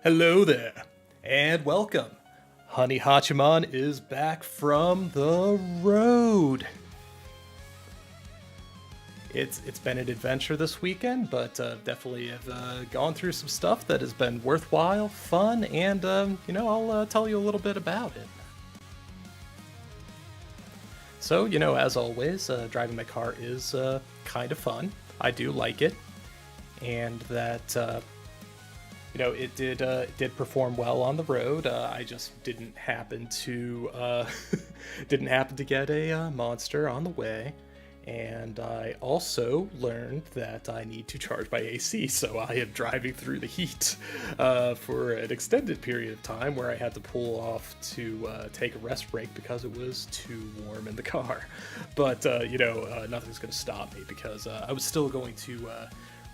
Hello there, and welcome. Honi Hachiman is back from the road. It's been an adventure this weekend, but definitely have gone through some stuff that has been worthwhile, fun, and I'll tell you a little bit about it. So, as always, driving my car is kind of fun. I do like it, and that it did perform well on the road. I just didn't happen to didn't happen to get a monster on the way, and I also learned that I need to charge my AC. So I am driving through the heat for an extended period of time, where I had to pull off to take a rest break because it was too warm in the car. But nothing's going to stop me, because I was still going to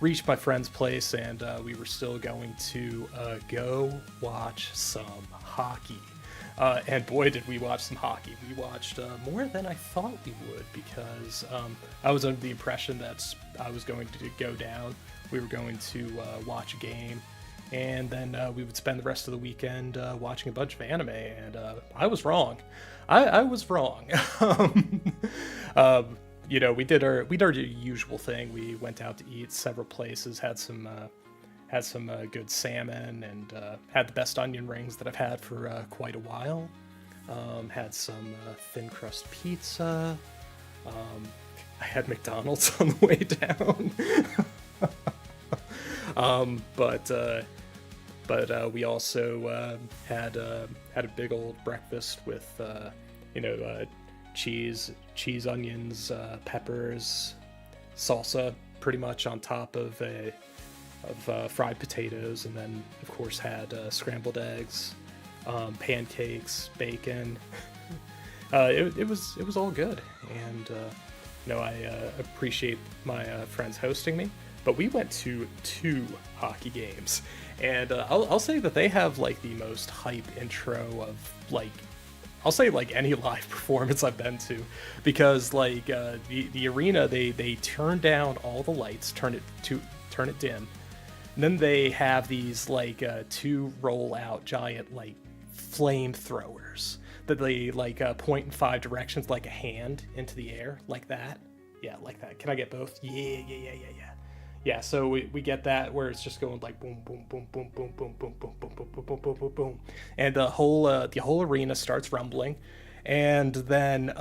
reached my friend's place, and we were still going to go watch some hockey. And boy, did we watch some hockey. We watched more than I thought we would, because I was under the impression that I was going to go down. We were going to watch a game, and then we would spend the rest of the weekend watching a bunch of anime, and I was wrong. I was wrong. We did our usual thing. We went out to eat several places, had some good salmon, and had the best onion rings that I've had for quite a while. Had some thin crust pizza. I had McDonald's on the way down. But we also had a big old breakfast with cheese, onions, peppers, salsa, pretty much on top of fried potatoes, and then of course had scrambled eggs, pancakes, bacon. It was all good, and I appreciate my friends hosting me. But we went to 2 hockey games, and I'll say that they have like the most hype intro of I'll say any live performance I've been to, because the arena, they turn down all the lights, turn it dim, and then they have these 2 roll out giant flamethrowers that they point in 5 directions like a hand into the air, like that. Yeah, like that. Can I get both? Yeah. Yeah, so we get that, where it's just going boom, boom, boom, boom, boom, boom, boom, boom, boom, boom, boom, boom, boom, boom, and the whole arena starts rumbling, and then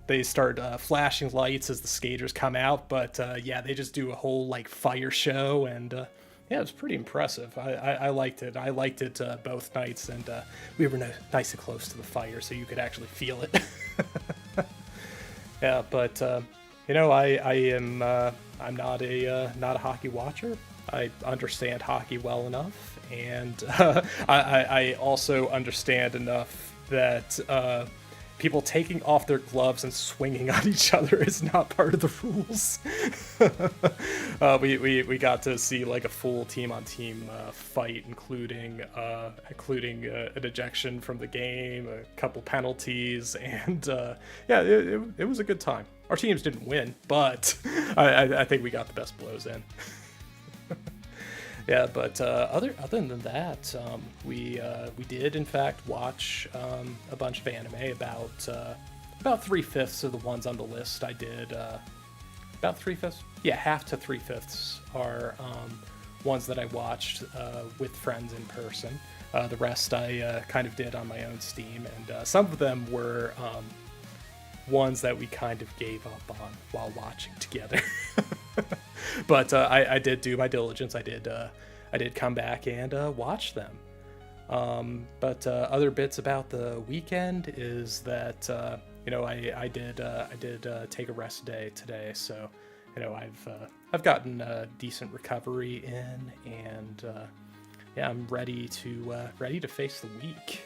they start flashing lights as the skaters come out. But they just do a whole fire show, and yeah, it's pretty impressive. I liked it. I liked it both nights, and we were nice and close to the fire, so you could actually feel it. Yeah, but I'm not a hockey watcher. I understand hockey well enough, and I also understand enough that people taking off their gloves and swinging on each other is not part of the rules. We got to see a full team-on-team fight, including an ejection from the game, a couple penalties, and it was a good time. Our teams didn't win, but I think we got the best blows in. Yeah, but other than that, we did in fact watch a bunch of anime. About 3/5 of the ones on the list I did. About 3/5. Yeah, half to 3/5 are ones that I watched with friends in person. The rest I kind of did on my own Steam, and some of them were ones that we kind of gave up on while watching together. But I did do my diligence. I did come back and watch them. But other bits about the weekend is that I did take a rest day today, so I've gotten a decent recovery in, and I'm ready to face the week.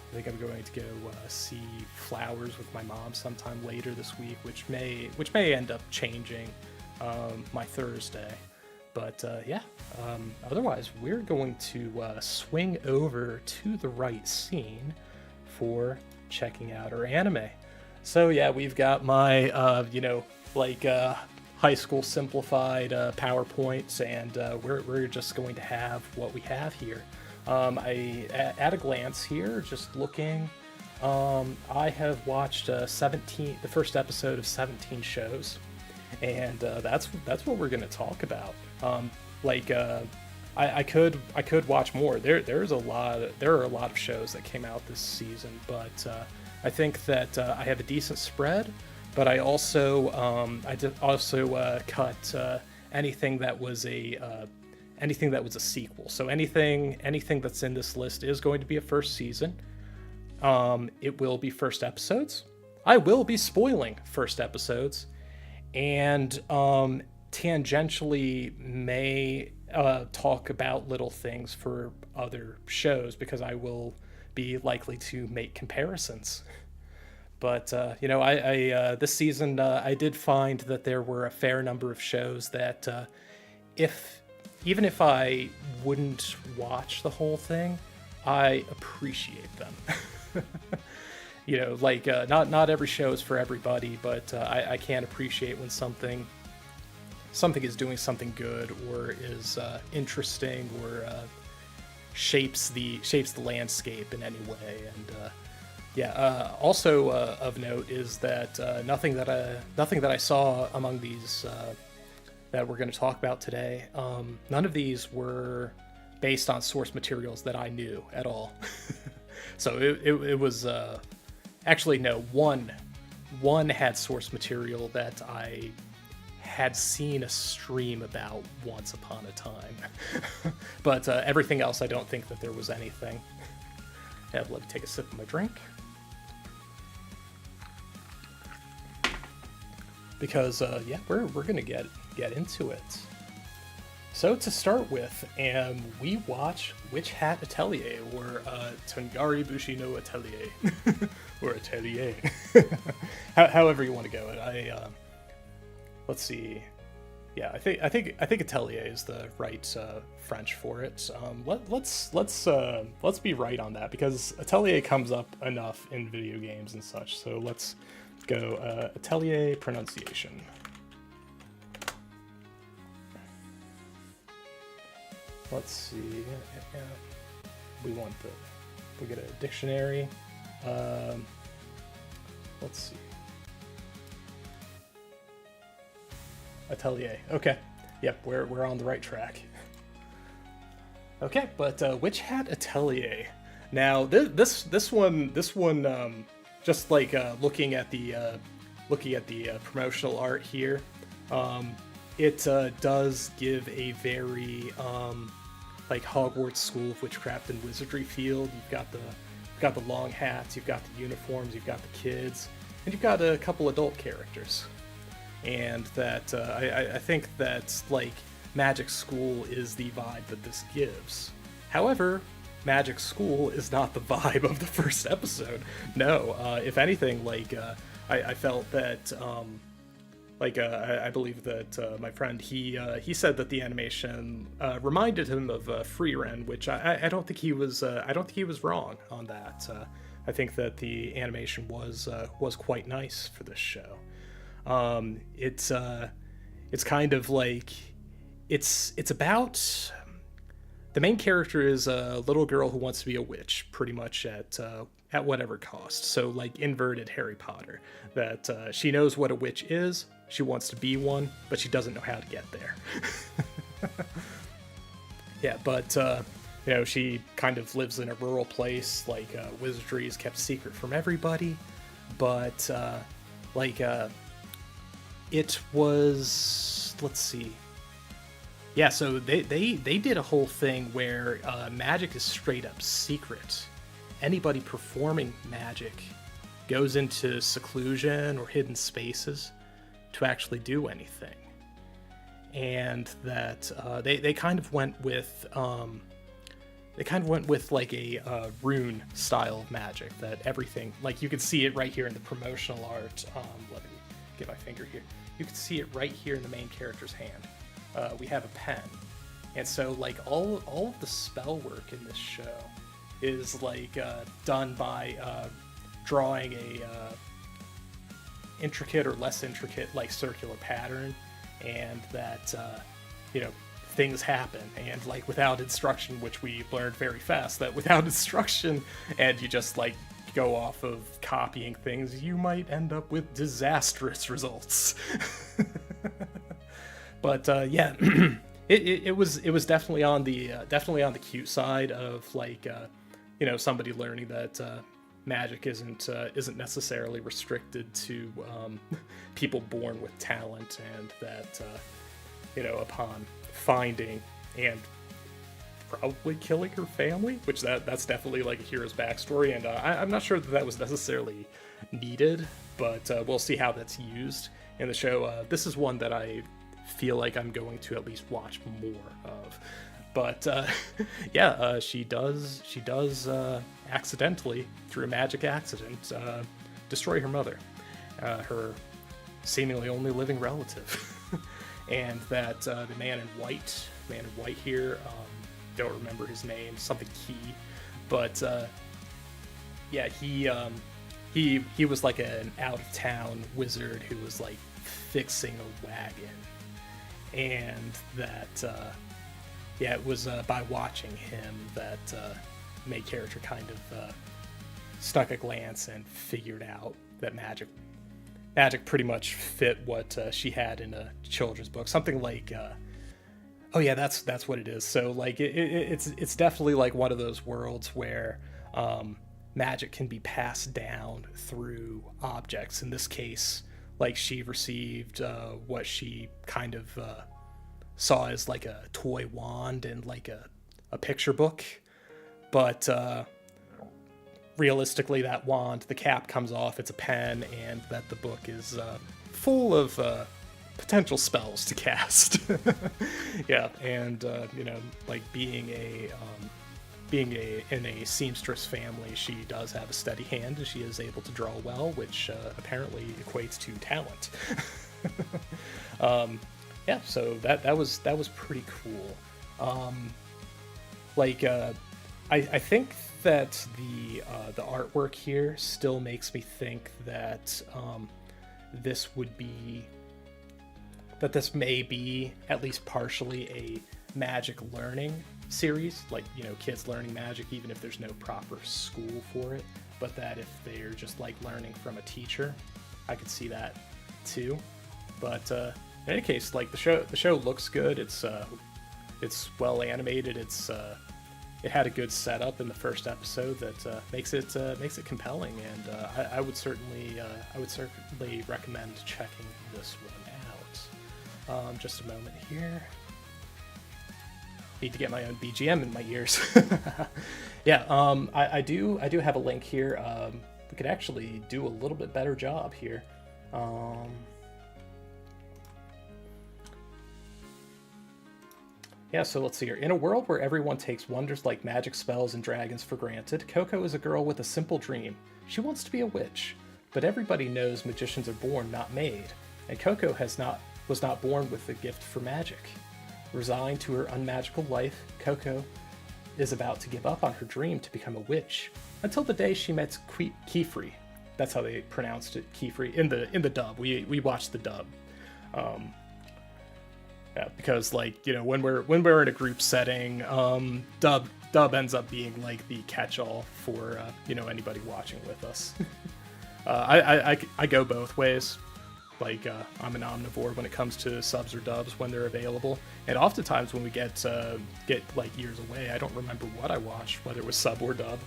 I think I'm going to go see Flowers with my mom sometime later this week, which may end up changing my Thursday. But otherwise, we're going to swing over to the right scene for checking out our anime. So yeah, we've got my high school simplified PowerPoints, and we're just going to have what we have here. At a glance here, just looking, I have watched the first episode of 17 shows, and that's what we're going to talk about. I could watch more. There are a lot of shows that came out this season, but I think that I have a decent spread. But I also cut anything that was a sequel. So anything that's in this list is going to be a first season. It will be first episodes. I will be spoiling first episodes, and tangentially may talk about little things for other shows, because I will be likely to make comparisons. But I this season I did find that there were a fair number of shows that even if I wouldn't watch the whole thing, I appreciate them. Not every show is for everybody, but I can appreciate when something is doing something good, or is interesting, or shapes the landscape in any way. And also of note is that nothing that I saw among these that we're going to talk about today, none of these were based on source materials that I knew at all. So it was actually no, one had source material that I had seen a stream about once upon a time. But everything else, I don't think that there was anything. Let me take a sip of my drink. Because we're gonna get into it. So to start with, we watch Witch Hat Atelier, or Tongari Bushi no Atelier, or Atelier, however you want to go. Let's see. Yeah, I think Atelier is the right French for it. Let's be right on that, because Atelier comes up enough in video games and such. So let's go Atelier pronunciation. Let's see. Yeah. We get a dictionary. Let's see. Atelier. Okay. Yep, we're on the right track. Okay, but Witch Hat Atelier. Now this one just like looking at the promotional art here, it does give a very like Hogwarts School of Witchcraft and Wizardry feel. You've got the long hats, you've got the uniforms, you've got the kids, and you've got a couple adult characters. And that I think that like Magic School is the vibe that this gives. However, Magic School is not the vibe of the first episode. No, if anything, I felt that I believe that my friend he said that the animation reminded him of Frieren, which I don't think he was wrong on that. I think that the animation was quite nice for this show. It's kind of like it's about the main character is a little girl who wants to be a witch, pretty much at whatever cost. So like inverted Harry Potter, that she knows what a witch is, she wants to be one, but she doesn't know how to get there. Yeah, but she kind of lives in a rural place. Like wizardry is kept secret from everybody, but it was, let's see. Yeah, so they did a whole thing where magic is straight up secret. Anybody performing magic goes into seclusion or hidden spaces to actually do anything. And that they kind of went with like a rune style of magic, that everything, like you can see it right here in the promotional art. Let me get my finger here. You can see it right here in the main character's hand. We have a pen, and so like all of the spell work in this show is like done by drawing a intricate or less intricate like circular pattern, and that you know, things happen, and like without instruction, which we learned very fast, that without instruction and you just like go off of copying things, you might end up with disastrous results. But yeah, it was definitely on the cute side of like you know, somebody learning that magic isn't necessarily restricted to people born with talent, and that you know, upon finding and probably killing her family, which that's definitely like a hero's backstory, and I'm not sure that was necessarily needed, but we'll see how that's used in the show. This is one that I feel like I'm going to at least watch more of. But yeah, she does accidentally, through a magic accident, destroy her mother, her seemingly only living relative. And that the man in white here, don't remember his name, something Key, but yeah, he was like an out of town wizard who was like fixing a wagon, and that yeah, it was by watching him that main character kind of stuck a glance and figured out that magic pretty much fit what she had in a children's book, something like oh yeah, that's what it is. So like it's definitely like one of those worlds where magic can be passed down through objects. In this case, like she received what she kind of saw as like a toy wand and like a picture book, but realistically that wand, the cap comes off, it's a pen, and that the book is full of potential spells to cast. Yeah, and you know, like being in a seamstress family, she does have a steady hand, and she is able to draw well, which apparently equates to talent. Yeah, so that was pretty cool. Like I think that the artwork here still makes me think that this may be at least partially a magic learning series, like, you know, kids learning magic even if there's no proper school for it, but that if they're just like learning from a teacher, I could see that too. But in any case, like the show looks good. It's well animated. It had a good setup in the first episode that makes it compelling, and I would certainly recommend checking this one out. Just a moment here. Need to get my own BGM in my ears. Yeah, I do have a link here. We could actually do a little bit better job here. Yeah, so let's see here. In a world where everyone takes wonders like magic spells and dragons for granted, Coco is a girl with a simple dream. She wants to be a witch, but everybody knows magicians are born, not made, and Coco was not born with the gift for magic. Resigned to her unmagical life, Coco is about to give up on her dream to become a witch, until the day she met Kefri. That's how they pronounced it, Kefri, in the dub. We watched the dub. Yeah, because, like, you know, when we're in a group setting, dub ends up being like the catch-all for you know, anybody watching with us. I go both ways. Like, I'm an omnivore when it comes to subs or dubs when they're available, and oftentimes when we get like years away, I don't remember what I watched, whether it was sub or dub.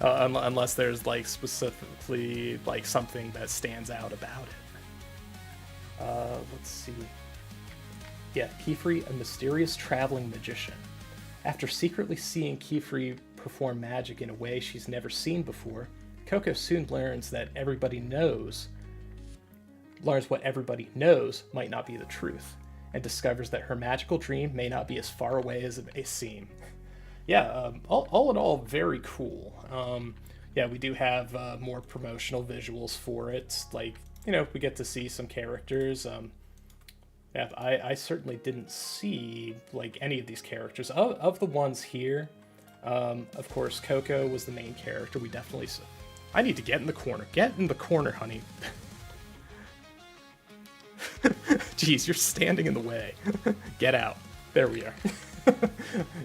Unless there's like specifically like something that stands out about it. Let's see. Yeah, Kefri, a mysterious traveling magician. After secretly seeing Kefri perform magic in a way she's never seen before, Coco soon learns what everybody knows might not be the truth, and discovers that her magical dream may not be as far away as it may seem. Yeah, all in all, very cool. Yeah, we do have more promotional visuals for it. Like, you know, we get to see some characters. Yeah, I certainly didn't see like any of these characters. Of the ones here, of course, Coco was the main character. We definitely... I need to get in the corner. Get in the corner, honey. Jeez, you're standing in the way. Get out. There we are.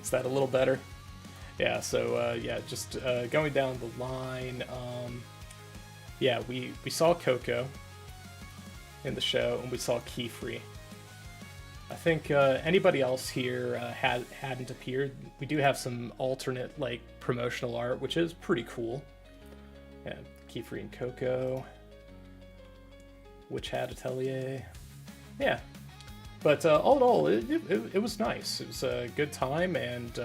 Is that a little better? Yeah, so, yeah, just going down the line. Yeah, we saw Coco in the show, and we saw Keyfree. I think anybody else here hadn't appeared. We do have some alternate, like, promotional art, which is pretty cool. Yeah, Keyfree and Coco. Witch Hat Atelier. Yeah. But all in all, it was nice. It was a good time, and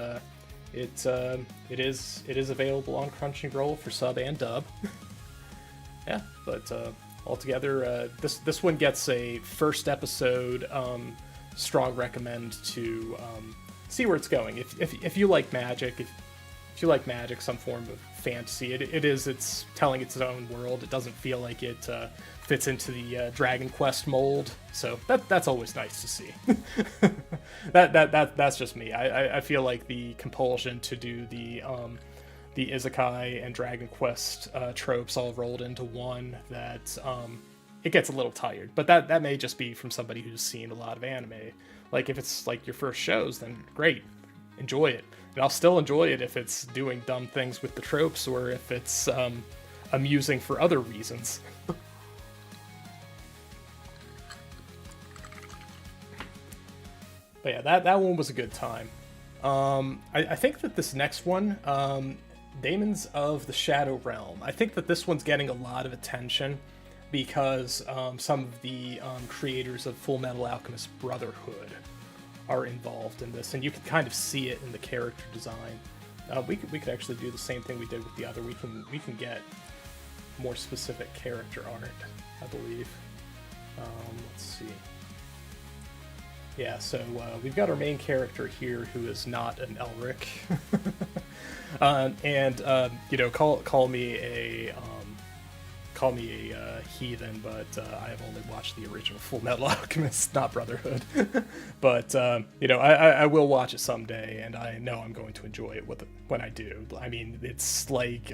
it is available on Crunchyroll for sub and dub. Yeah, but altogether, this one gets a first episode strong recommend to see where it's going. If you like magic, if you like magic, some form of fantasy, it's telling its own world. It doesn't feel like it fits into the Dragon Quest mold, so that's always nice to see. That's just me. I feel like the compulsion to do the Isekai and Dragon Quest tropes all rolled into one, that it gets a little tired. But that may just be from somebody who's seen a lot of anime. Like, if it's like your first shows, then great, enjoy it. And I'll still enjoy it if it's doing dumb things with the tropes, or if it's amusing for other reasons. But yeah, that one was a good time. I think that this next one, Daemons of the Shadow Realm, I think that this one's getting a lot of attention because some of the creators of Full Metal Alchemist Brotherhood are involved in this, and you can kind of see it in the character design. We could actually do the same thing we did with the other. We can get more specific character art, I believe. Let's see. Yeah, so we've got our main character here who is not an Elric, and you know, call me a heathen, but I have only watched the original Full Metal Alchemist, not Brotherhood. But you know, I will watch it someday, and I know I'm going to enjoy it when I do. I mean, it's like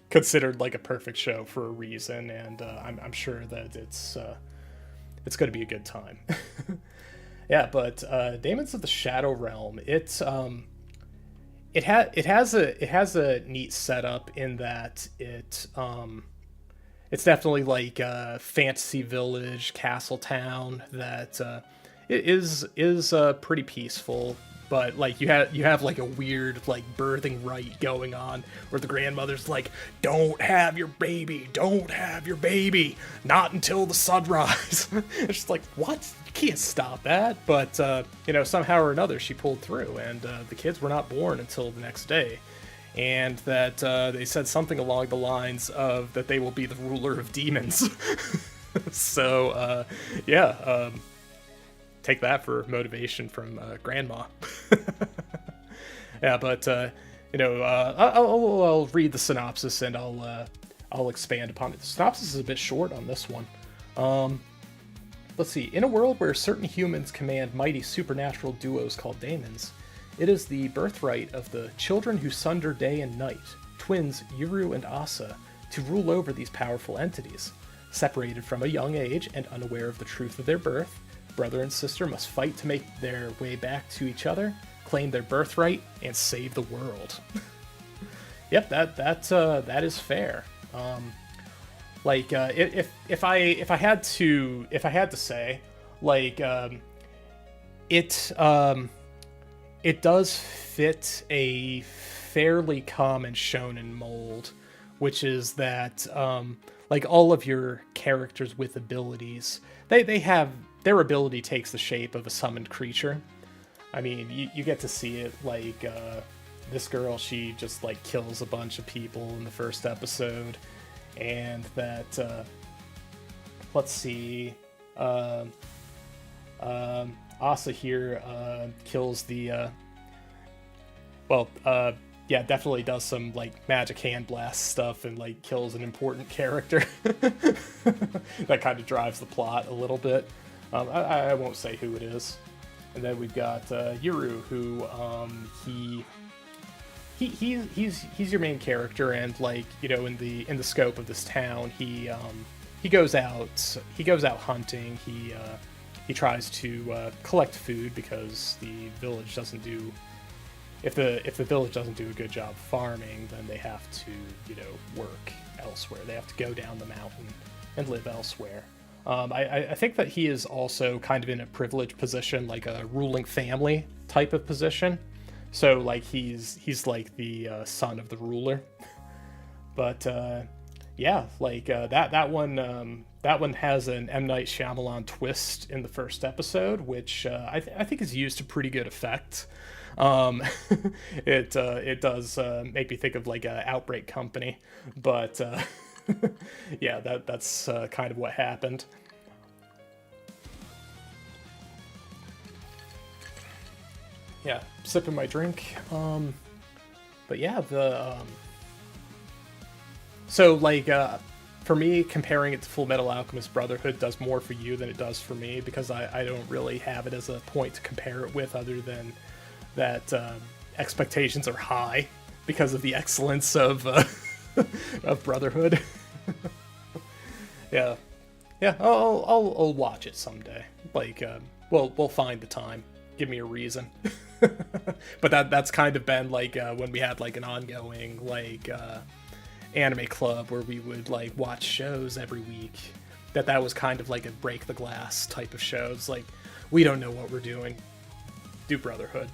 considered like a perfect show for a reason, and I'm sure that it's going to be a good time. Yeah, but Daemons of the Shadow Realm, it has a neat setup in that it's definitely like a fantasy village, castle town that it is pretty peaceful, but like you have like a weird like birthing rite going on where the grandmother's like, don't have your baby, not until the sunrise. It's just like, what? You can't stop that. But you know, somehow or another she pulled through, and the kids were not born until the next day. And that they said something along the lines of that they will be the ruler of demons. So, yeah, take that for motivation from Grandma. Yeah, but, you know, I'll read the synopsis, and I'll expand upon it. The synopsis is a bit short on this one. Let's see. In a world where certain humans command mighty supernatural duos called daemons, it is the birthright of the children who sunder day and night, twins Yuru and Asa, to rule over these powerful entities. Separated from a young age and unaware of the truth of their birth, brother and sister must fight to make their way back to each other, claim their birthright, and save the world. Yep, that is fair. Like if I had to say, like, it does fit a fairly common shonen mold, which is that like all of your characters with abilities, they have their ability takes the shape of a summoned creature. I mean, you get to see it, like this girl, she just like kills a bunch of people in the first episode, and that let's see, Asa here kills the yeah, definitely does some like magic hand blast stuff and like kills an important character. That kind of drives the plot a little bit. I won't say who it is. And then we've got Yuru, who he's your main character, and like, you know, in the scope of this town, he goes out hunting. he tries to collect food because the village doesn't do. If the village doesn't do a good job farming, then they have to, work elsewhere. They have to go down the mountain and live elsewhere. I think that he is also kind of in a privileged position, like a ruling family type of position. So like he's like the son of the ruler. But yeah, like that one has an M. Night Shyamalan twist in the first episode, which I think is used to pretty good effect. It does make me think of like a Outbreak Company, but yeah, that's kind of what happened. Yeah, sipping my drink. But yeah, so like for me, comparing it to Full Metal Alchemist Brotherhood does more for you than it does for me, because I don't really have it as a point to compare it with, other than that expectations are high because of the excellence of of Brotherhood. Yeah, I'll watch it someday. Like, we'll find the time. Give me a reason. But that's kind of been like when we had like an ongoing like anime club where we would like watch shows every week. That was kind of like a break the glass type of shows. Like, we don't know what we're doing. Do Brotherhood.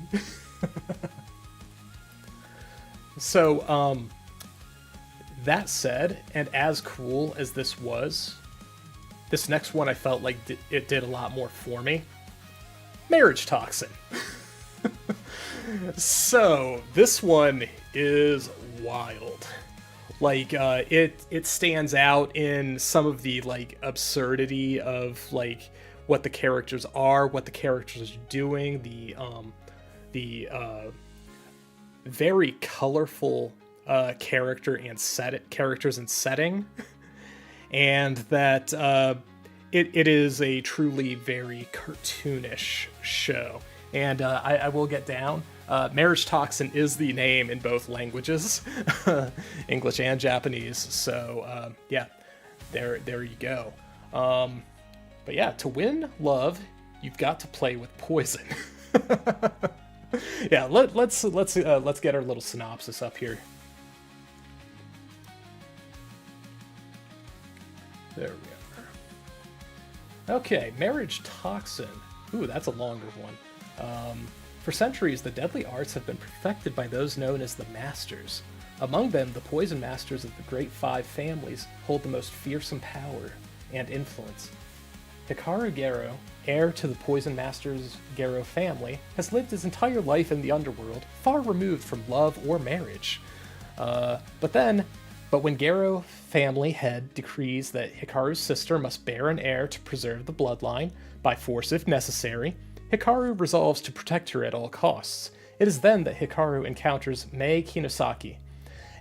So, that said, and as cool as this was, this next one I felt like it did a lot more for me. Marriage Toxin. So, this one is wild. Like, it stands out in some of the, like, absurdity of, like, what the characters are, what the characters are doing, the very colorful characters and setting, and that it is a truly very cartoonish show. And I will get down. Marriage Toxin is the name in both languages, English and Japanese. So yeah, there you go. But yeah, to win love, you've got to play with poison. Yeah, let's get our little synopsis up here. There we are. Okay, Marriage Toxin. Ooh, that's a longer one. For centuries, the deadly arts have been perfected by those known as the Masters. Among them, the poison masters of the Great Five families hold the most fearsome power and influence. Hikaru Garo, heir to the Poison Masters Garo family, has lived his entire life in the underworld, far removed from love or marriage. But when Garo family head decrees that Hikaru's sister must bear an heir to preserve the bloodline, by force if necessary, Hikaru resolves to protect her at all costs. It is then that Hikaru encounters Mei Kinosaki,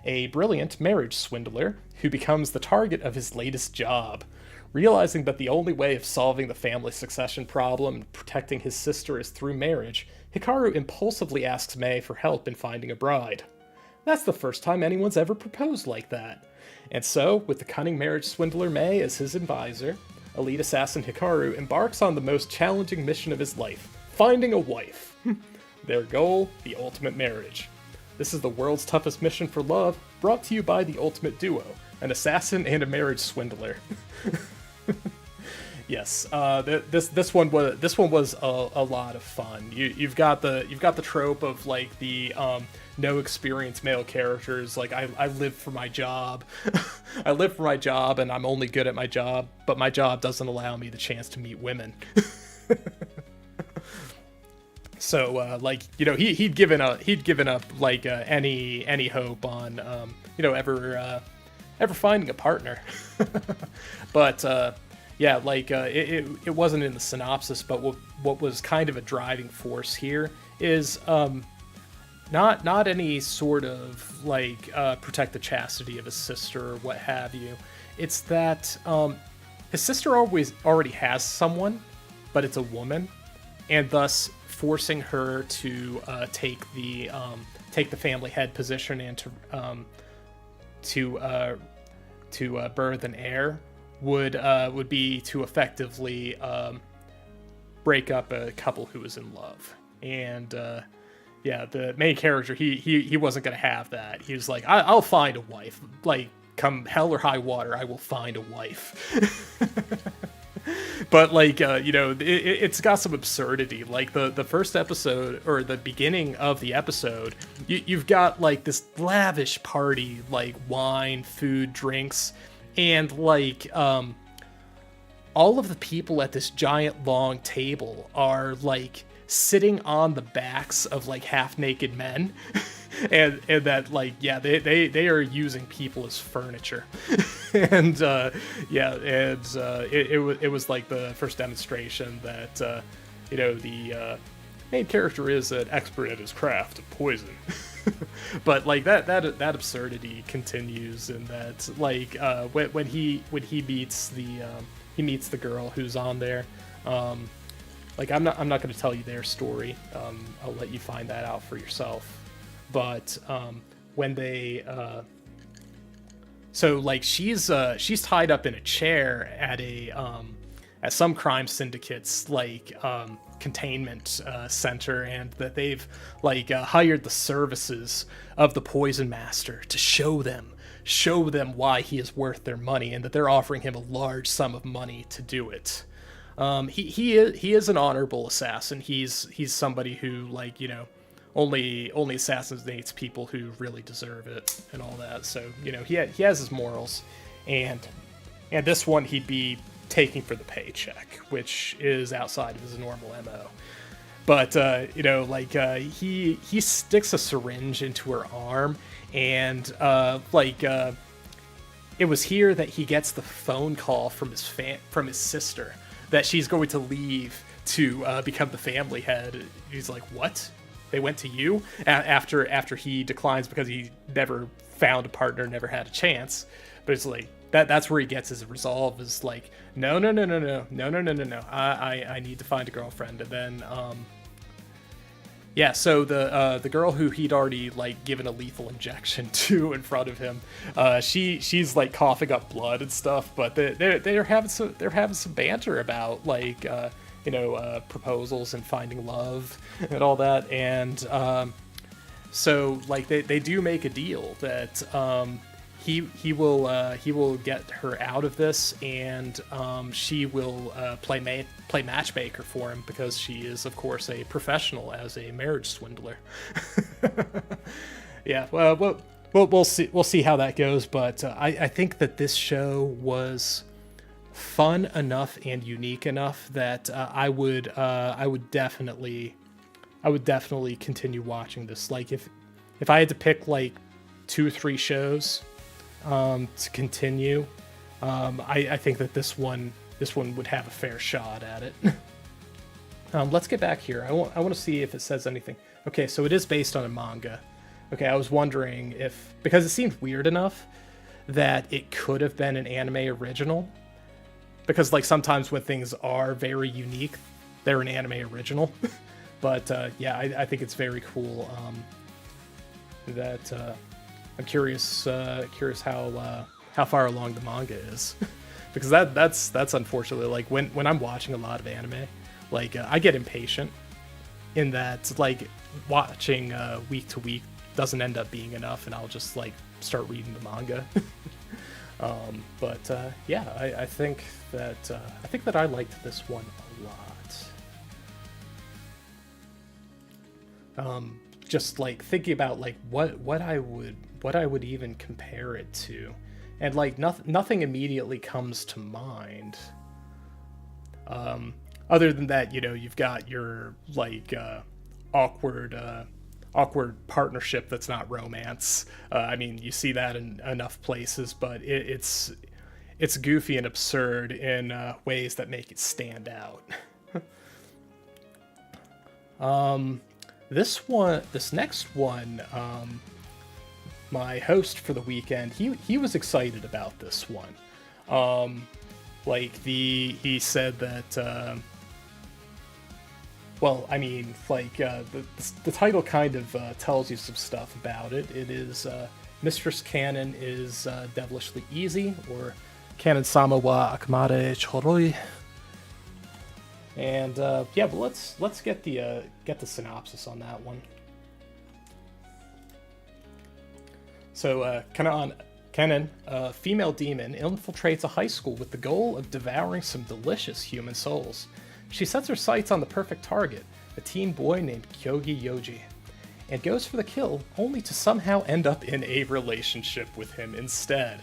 a brilliant marriage swindler who becomes the target of his latest job. Realizing that the only way of solving the family succession problem and protecting his sister is through marriage, Hikaru impulsively asks Mei for help in finding a bride. That's the first time anyone's ever proposed like that. And so, with the cunning marriage swindler Mei as his advisor, elite assassin Hikaru embarks on the most challenging mission of his life, finding a wife. Their goal, the ultimate marriage. This is the world's toughest mission for love, brought to you by the ultimate duo, an assassin and a marriage swindler. Yes, this one was a lot of fun. You've got the trope of like the no experienced male characters. Like, I live for my job. I live for my job, and I'm only good at my job, but my job doesn't allow me the chance to meet women. So like, he'd given up like any hope on ever finding a partner. But yeah, like it wasn't in the synopsis, but what was kind of a driving force here is not any sort of like protect the chastity of his sister or what have you. It's that his sister already has someone, but it's a woman, and thus forcing her to take the family head position and to birth an heir would be to effectively break up a couple who was in love. And yeah, the main character, he wasn't gonna have that. He was like, I'll find a wife. Like, come hell or high water, I will find a wife. But like, it's got some absurdity. Like the first episode, or the beginning of the episode, you've got like this lavish party, like wine, food, drinks, and like all of the people at this giant long table are like sitting on the backs of like half naked men. and that, like, yeah, they are using people as furniture. And it was like the first demonstration that the main character is an expert at his craft of poison. But like that absurdity continues in that, like, when he meets the girl who's on there. Like, I'm not going to tell you their story. I'll let you find that out for yourself. But when they so like she's tied up in a chair at at some crime syndicate's like containment center, and that they've like hired the services of the Poison Master to show them why he is worth their money, and that they're offering him a large sum of money to do it. He is an honorable assassin. He's somebody who, like, only assassinates people who really deserve it and all that. So, he has his morals, and this one he'd be taking for the paycheck, which is outside of his normal MO. But he sticks a syringe into her arm, and it was here that he gets the phone call from his sister that she's going to leave to become the family head. He's like, what? They went to you? After he declines because he never found a partner, never had a chance. But it's like, that's where he gets his resolve, is like, no. I need to find a girlfriend. And then, so the girl who he'd already like given a lethal injection to in front of him, she's like coughing up blood and stuff, but they're having some banter about like proposals and finding love and all that. And so like they do make a deal that he will get her out of this, and she will play matchmaker for him, because she is, of course, a professional as a marriage swindler. Yeah, well, we'll see how that goes, but I think that this show was fun enough and unique enough that I would definitely continue watching this. Like, if I had to pick like 2 or 3 shows to continue, I think that this one would have a fair shot at it. Let's get back here. I want to see if it says anything. Okay, so it is based on a manga. Okay, I was wondering because it seemed weird enough that it could have been an anime original, because like sometimes when things are very unique, they're an anime original. But I think it's very cool that I'm curious how far along the manga is. Because that's unfortunately, like, when I'm watching a lot of anime, like I get impatient in that, like, watching week to week doesn't end up being enough, and I'll just like start reading the manga. I think that I liked this one a lot. Just like thinking about like what I would even compare it to, and like nothing immediately comes to mind. Other than that, you've got your like awkward partnership that's not romance. I mean, you see that in enough places, but it's goofy and absurd in ways that make it stand out. This next one, my host for the weekend, he was excited about this one. He said that, the title kind of tells you some stuff about it. It is Mistress Canon is devilishly easy, or Canon-sama wa akumade choroi. And yeah, but let's get the synopsis on that one. So Kenan, a female demon, infiltrates a high school with the goal of devouring some delicious human souls. She sets her sights on the perfect target, a teen boy named Kyogi Yoji, and goes for the kill, only to somehow end up in a relationship with him instead.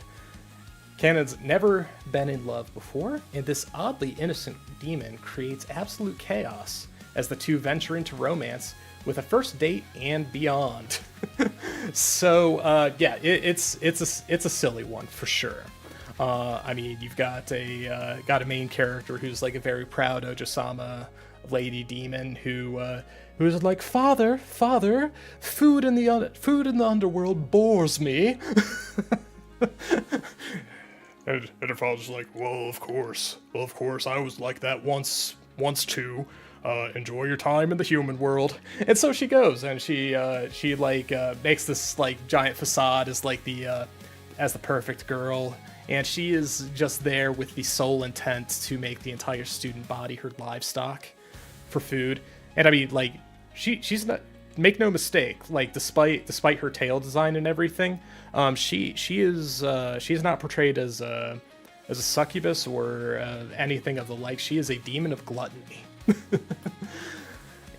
Kanan's never been in love before, and this oddly innocent demon creates absolute chaos as the two venture into romance with a first date and beyond. So yeah, it's a silly one for sure. I mean, you've got a main character who's like a very proud Ojisama lady demon who's like, father, food in the underworld bores me. And her father's like, well, of course, I was like that once too. Enjoy your time in the human world. And so she goes, and she makes this like giant facade as like as the perfect girl, and she is just there with the sole intent to make the entire student body her livestock for food. And I mean, like, she's not, make no mistake, like despite her tail design and everything, she's not portrayed as a succubus or anything of the like. She is a demon of gluttony.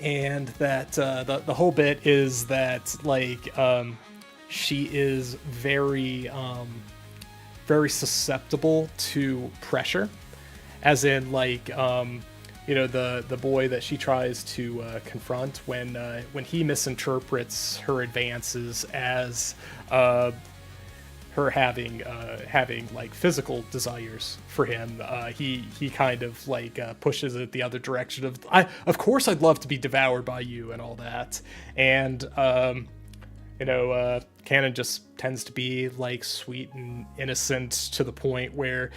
And that the whole bit is that like she is very susceptible to pressure, as in like the boy that she tries to confront when he misinterprets her advances as her having like physical desires for him. He kind of like pushes it the other direction of course I'd love to be devoured by you and all that. And Kanan just tends to be like sweet and innocent to the point where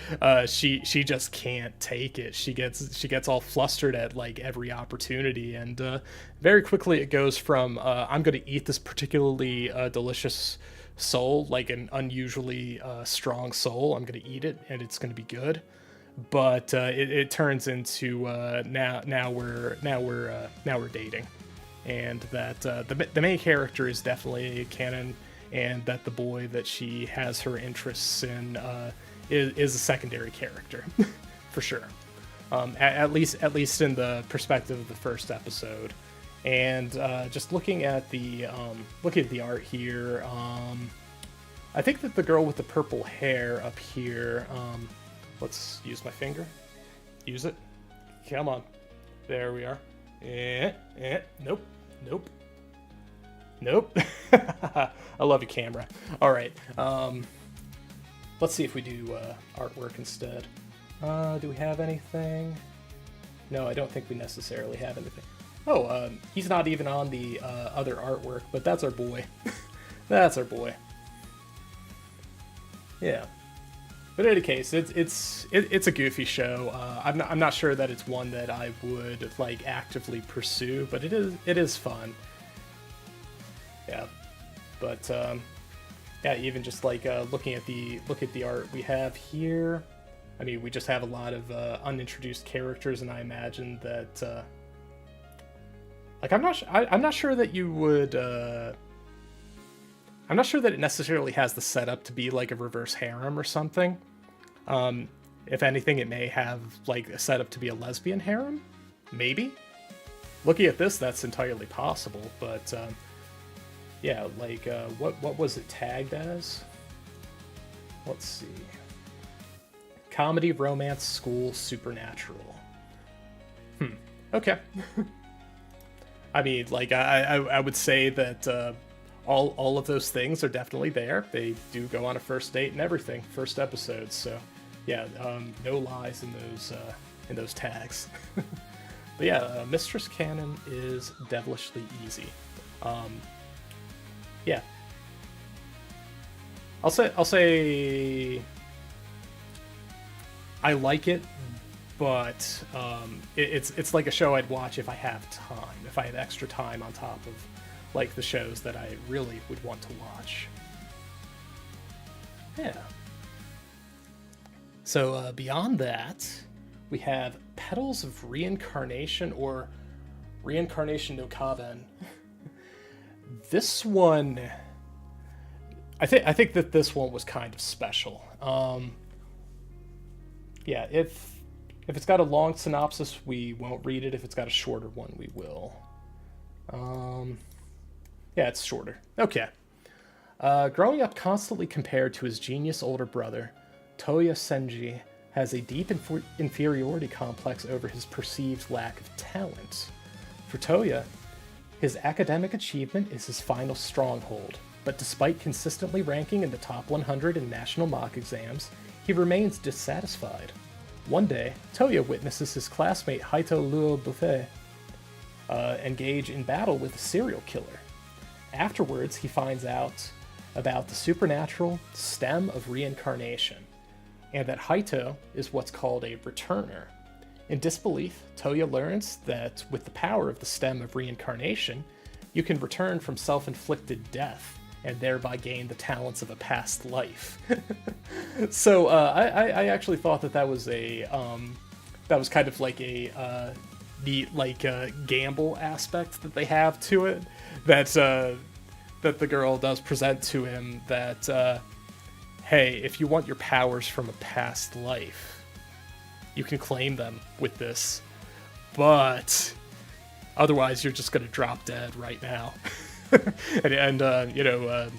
she just can't take it. She gets all flustered at like every opportunity, and very quickly it goes from I'm going to eat this particularly delicious soul, like an unusually strong soul. I'm going to eat it and it's going to be good. But it turns into now we're dating. And that the main character is definitely Kanan, and that the boy that she has her interests in is a secondary character, for sure. At least in the perspective of the first episode. And just looking at the art here, I think that the girl with the purple hair up here. Let's use my finger. Use it. Come on. There we are. Nope. I love you, camera. All right. Let's see if we do artwork instead. Do we have anything? No, I don't think we necessarily have anything. Oh, he's not even on the other artwork, but that's our boy. That's our boy. Yeah. But in any case, it's a goofy show. I'm not sure that it's one that I would like actively pursue, but it is fun. Yeah, but yeah, even just like look at the art we have here. I mean, we just have a lot of unintroduced characters, and I imagine that like I'm not sure that you would. I'm not sure that it necessarily has the setup to be like a reverse harem or something. If anything, it may have like a setup to be a lesbian harem, maybe. Looking at this, that's entirely possible. But yeah, like what was it tagged as? Let's see. Comedy, romance, school, supernatural. Okay. I mean, like I would say that. All of those things are definitely there. They do go on a first date and everything, first episode. So, yeah, no lies in those tags. But yeah, Mistress Canon is devilishly easy. Yeah, I'll say I like it, but it's like a show I'd watch if I have time, if I have extra time on top of like the shows that I really would want to watch. Yeah. So beyond that, we have Petals of Reincarnation, or Reincarnation no Kaben. This one, I think that this one was kind of special. Yeah, if it's got a long synopsis, we won't read it. If it's got a shorter one, we will. Yeah, it's shorter. Okay. Growing up constantly compared to his genius older brother, Toya Senji has a deep inferiority complex over his perceived lack of talent. For Toya, his academic achievement is his final stronghold, but despite consistently ranking in the top 100 in national mock exams, he remains dissatisfied. One day, Toya witnesses his classmate Haito Luo Buffet engage in battle with a serial killer. Afterwards, he finds out about the supernatural stem of reincarnation, and that Haito is what's called a returner. In disbelief, Toya learns that with the power of the stem of reincarnation, you can return from self-inflicted death and thereby gain the talents of a past life. So I actually thought that was kind of like a neat gamble aspect that they have to it, that the girl does present to him, that hey, if you want your powers from a past life, you can claim them with this, but otherwise you're just gonna drop dead right now. and the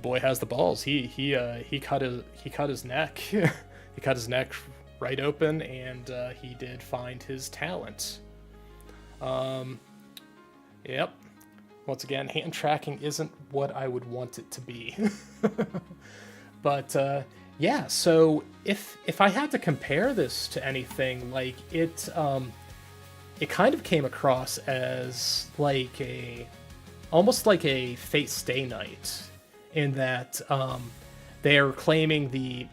boy has the balls. He cut his neck. He cut his neck right open, and he did find his talent. Yep. Once again, hand tracking isn't what I would want it to be. But yeah, so if I had to compare this to anything, like it kind of came across as almost like a Fate Stay Night, in that they're claiming the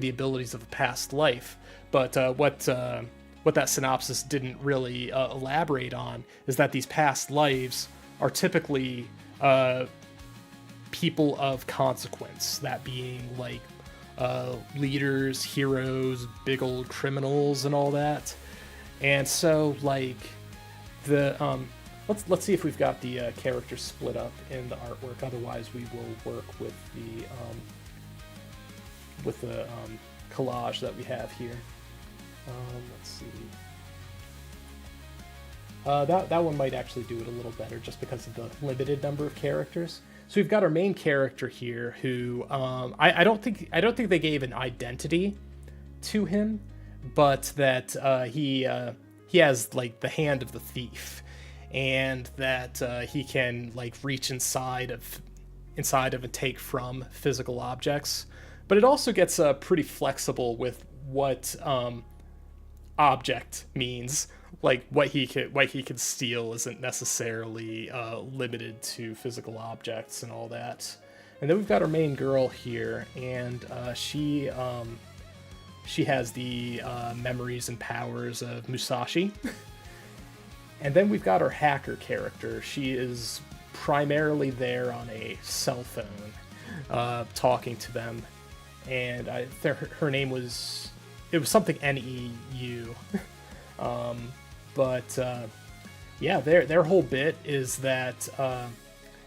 abilities of a past life, but what that synopsis didn't really elaborate on is that these past lives are typically people of consequence, that being like leaders, heroes, big old criminals, and all that. And so let's see if we've got the characters split up in the artwork. Otherwise, we will work with the collage that we have here. Let's see. That one might actually do it a little better, just because of the limited number of characters. So we've got our main character here, who I don't think they gave an identity to him, but that he has like the hand of the thief, and that he can like reach inside of and take from physical objects. But it also gets pretty flexible with what object means. Like what he could steal isn't necessarily limited to physical objects and all that. And then we've got our main girl here, and she has the memories and powers of Musashi. And then we've got our hacker character. She is primarily there on a cell phone, talking to them. And her name was something NEU. But yeah, their whole bit is that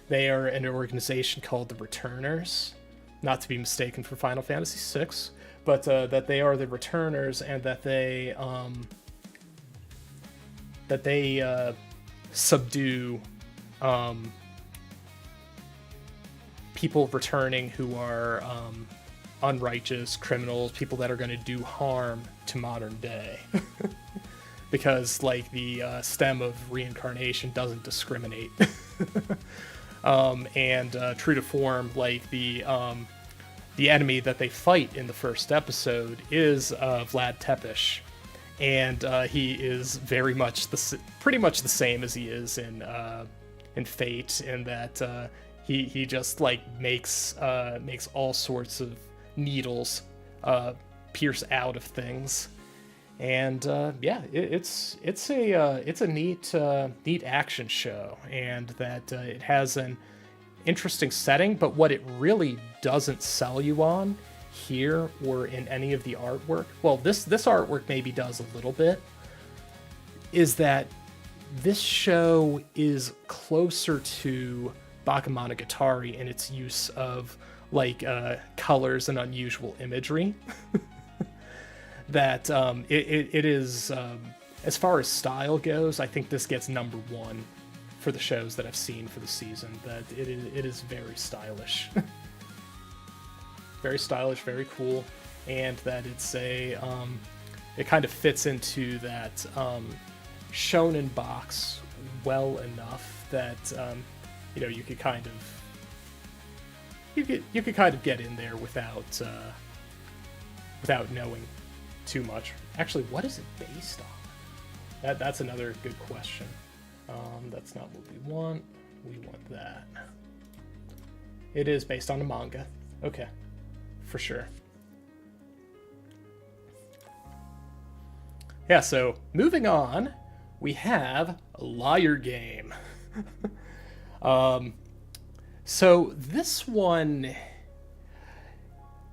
they are an organization called the Returners, not to be mistaken for Final Fantasy VI, but that they are the Returners, and that they subdue people returning who are unrighteous criminals, people that are going to do harm to modern day. Because like the stem of reincarnation doesn't discriminate. And true to form, like the enemy that they fight in the first episode is Vlad Tepes, and he is very much pretty much the same as he is in Fate, in that he just like makes all sorts of needles pierce out of things. And yeah, it's a neat action show, and that it has an interesting setting. But what it really doesn't sell you on here or in any of the artwork, well, this artwork maybe does a little bit, is that this show is closer to Bakemonogatari in its use of like colors and unusual imagery. That it is, as far as style goes, I think this gets number one for the shows that I've seen for the season. That it is very stylish. Very stylish, very cool, and that it's a it kind of fits into that shonen box well enough that you know, you could kind of you could kind of get in there without knowing too much. Actually, what is it based on? That's another good question. That's not what we want. We want that. It is based on a manga. Okay, for sure. Yeah, so moving on, we have a Liar Game. So this one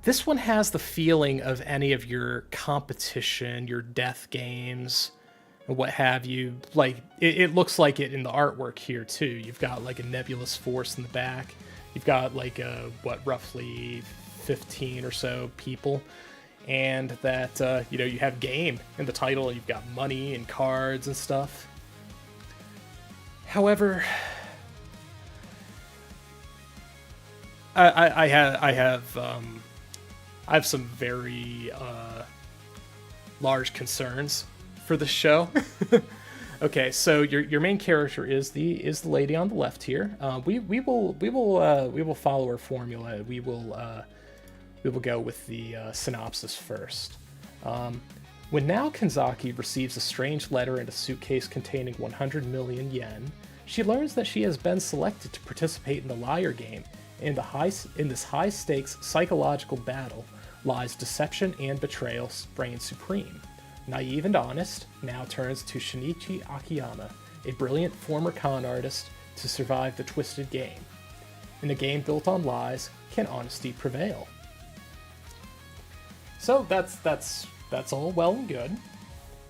has the feeling of any of your competition, your death games, and what have you. Like, it looks like it in the artwork here too. You've got like a nebulous force in the back. You've got like roughly 15 or so people, and that you know, you have game in the title. You've got money and cards and stuff. However, I have some very large concerns for the show. Okay, so your main character is the lady on the left here. We will follow her formula. We will go with the synopsis first. When Nao Kanzaki receives a strange letter in a suitcase containing 100 million yen, she learns that she has been selected to participate in the Liar Game. In this high-stakes psychological battle lies deception and betrayal reign supreme. Naive and honest, Nao turns to Shinichi Akiyama, a brilliant former con artist, to survive the twisted game. In a game built on lies, can honesty prevail? So that's all well and good.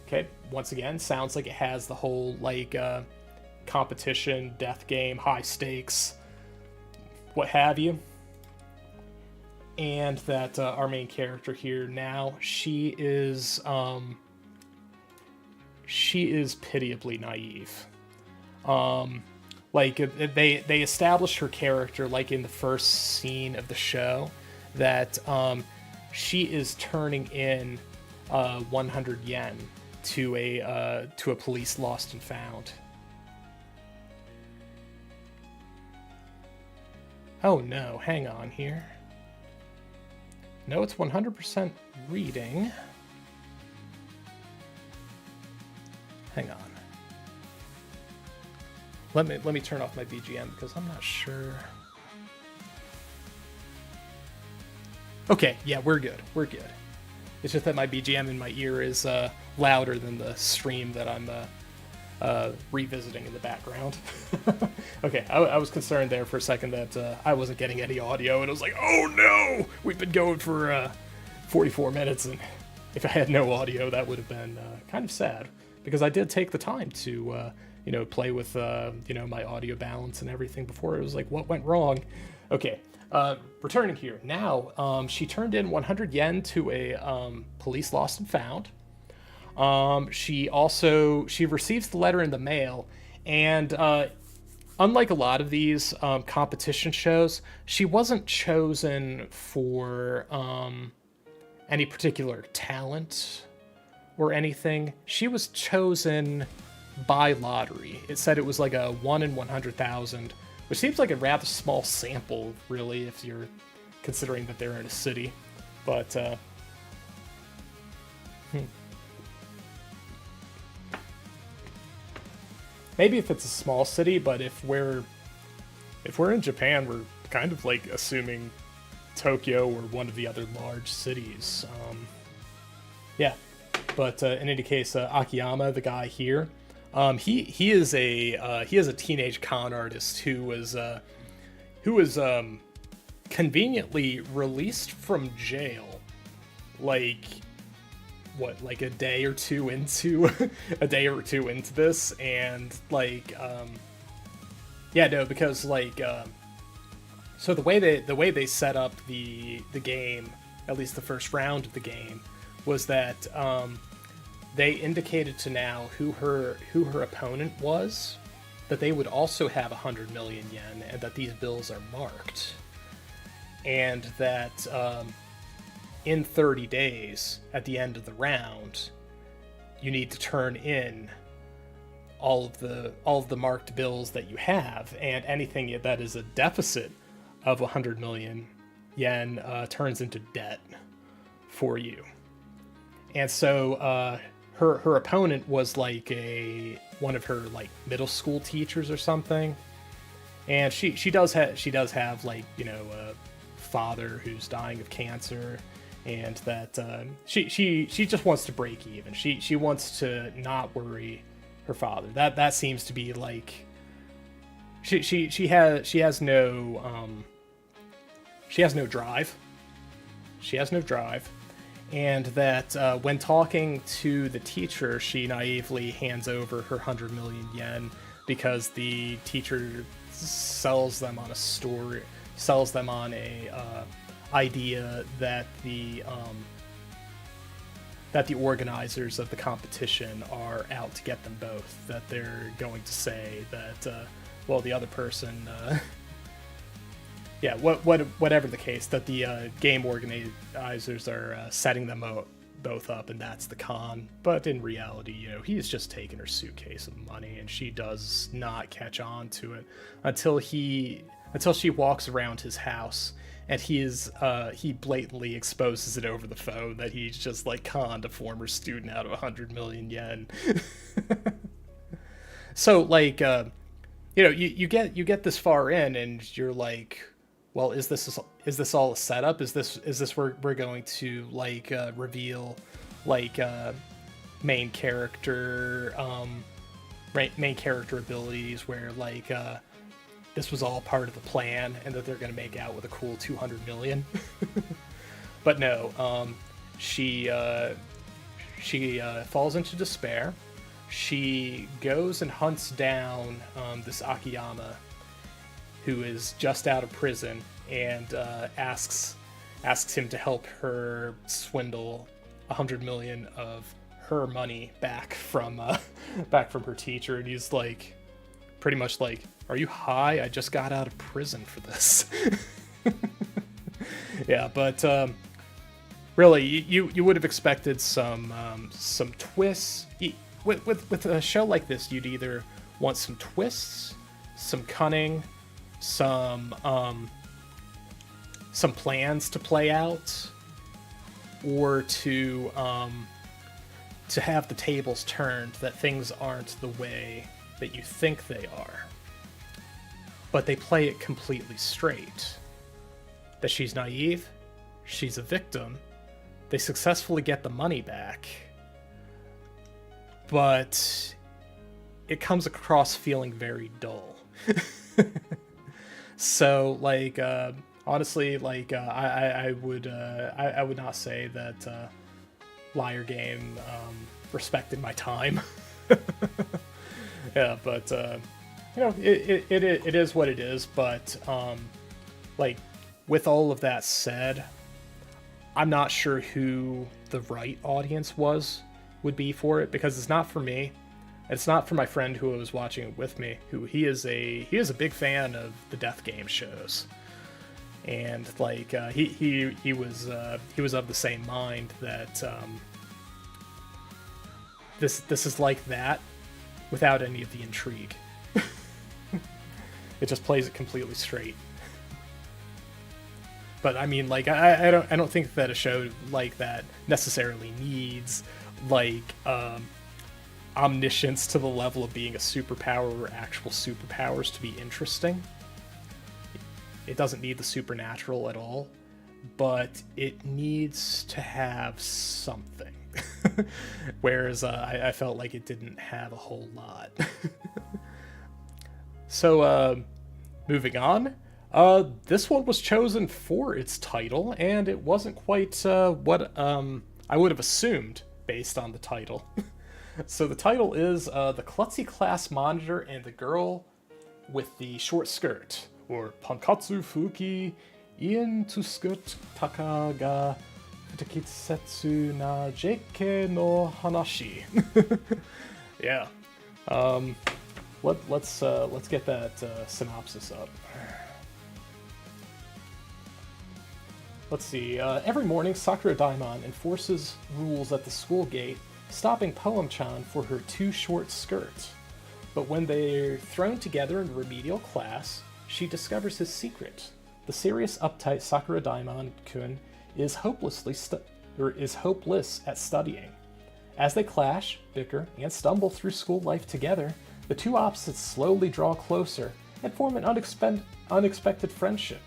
Okay, once again, sounds like it has the whole like competition, death game, high stakes, what have you. And that our main character here now, she is pitiably naive. Like they establish her character like in the first scene of the show that she is turning in 100 yen to a police lost and found. Oh no, hang on here. No, it's 100% reading. Hang on. Let me turn off my BGM because I'm not sure. Okay, yeah, we're good. We're good. It's just that my BGM in my ear is louder than the stream that I'm revisiting in the background. Okay, I was concerned there for a second that I wasn't getting any audio, and I was like, oh no! We've been going for 44 minutes, and if I had no audio, that would have been kind of sad, because I did take the time to, you know, play with, you know, my audio balance and everything before. It was like, what went wrong? Okay, returning here. Now, she turned in 100 yen to a police lost and found. She receives the letter in the mail, and unlike a lot of these competition shows, she wasn't chosen for any particular talent or anything. She was chosen by lottery. It said it was like a 1 in 100,000, which seems like a rather small sample, really, if you're considering that they're in a city. But maybe if it's a small city, but if we're in Japan, we're kind of like assuming Tokyo or one of the other large cities. Yeah, but in any case, Akiyama, the guy here, he is a teenage con artist who was conveniently released from jail, like what, like a day or two into this, and like yeah, no, because like so the way they set up the game, at least the first round of the game, was that they indicated to now who her opponent was, that they would also have 100 million yen, and that these bills are marked, and that in 30 days at the end of the round, you need to turn in all of the marked bills that you have, and anything that is a deficit of 100 million yen turns into debt for you. And so her opponent was like one of her like middle school teachers or something, and she does have like, you know, a father who's dying of cancer, and that she just wants to break even. She wants to not worry her father. That seems to be like she has no drive. She has no drive. And that when talking to the teacher, she naively hands over her 100 million yen because the teacher sells them on a idea that the organizers of the competition are out to get them both. That they're going to say that well, the other person. Yeah, whatever the case, that the game organizers are setting them both up, and that's the con. But in reality, you know, he's just taking her suitcase of money, and she does not catch on to it until she walks around his house, and he blatantly exposes it over the phone that he's just like conned a former student out of 100 million yen. So like, you know, you get this far in, and you're like, well, is this all a setup? Is this where we're going to like reveal like main character abilities, where like this was all part of the plan, and that they're going to make out with a cool 200 million? But no, she falls into despair. She goes and hunts down this Akiyama, who is just out of prison, and asks him to help her swindle 100 million of her money back from her teacher. And he's like, pretty much like, "Are you high? I just got out of prison for this." Yeah, but really, you would have expected some twists. With a show like this, you'd either want some twists, some cunning, some plans to play out, or to have the tables turned, that things aren't the way that you think they are. But they play it completely straight. That she's naive, she's a victim, they successfully get the money back, but it comes across feeling very dull. So like honestly, like I would not say that Liar Game respected my time. Yeah, but you know, it is what it is. But like, with all of that said, I'm not sure who the right audience would be for it, because it's not for me. It's not for my friend who was watching it with me, who he is a big fan of the death game shows, and like he was of the same mind that this is like that without any of the intrigue. It just plays it completely straight. But I mean, like, I don't think that a show like that necessarily needs like omniscience to the level of being a superpower or actual superpowers to be interesting. It doesn't need the supernatural at all, but it needs to have something. Whereas I felt like it didn't have a whole lot. So moving on, This one was chosen for its title, and it wasn't quite what I would have assumed based on the title. So the title is The Klutzy Class Monitor and the Girl with the Short Skirt, or Pankatsu Fuki Ien Tsuskut Taka ga Futakitsetsu na Jeke no Hanashi. Yeah. Let's get that synopsis up. Let's see. Every morning, Sakura Daimon enforces rules at the school gate, stopping Poem-chan for her too short skirt. But when they're thrown together in remedial class, she discovers his secret. The serious, uptight Sakura Daimon-kun is hopeless at studying. As they clash, bicker, and stumble through school life together, the two opposites slowly draw closer and form an unexpected friendship.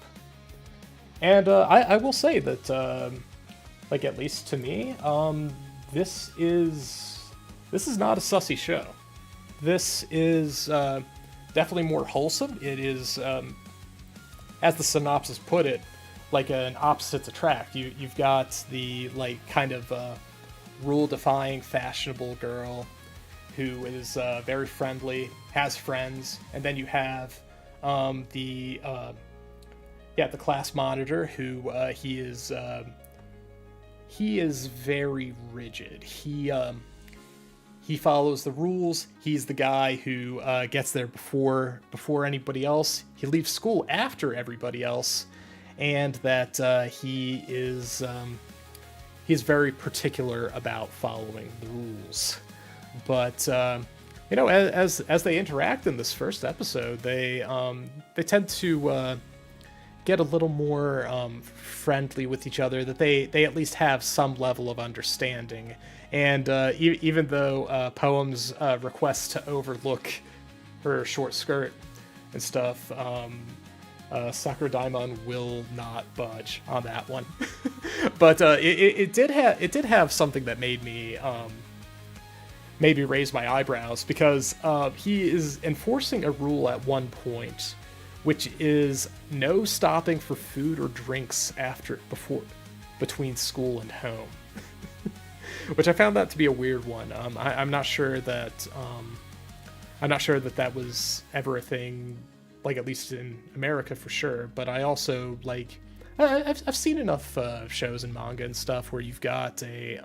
And I will say that, like, at least to me, this is not a sussy show. This is definitely more wholesome. It is, as the synopsis put it, like an opposites attract. You've got the, like, kind of rule-defying, fashionable girl who is very friendly, has friends, and then you have the class monitor who he is very rigid. He follows the rules. He's the guy who gets there before anybody else. He leaves school after everybody else, and that he's very particular about following the rules. But as they interact in this first episode, they tend to get a little more friendly with each other. That they at least have some level of understanding. And even though Poem's request to overlook her short skirt and stuff, Sakura Daimon will not budge on that one. But it did have something that made me raise my eyebrows, because he is enforcing a rule at one point, which is no stopping for food or drinks between school and home. Which I found that to be a weird one. I'm not sure that that was ever a thing, like, at least in America for sure. But I also, like, I've seen enough shows and manga and stuff where you've got a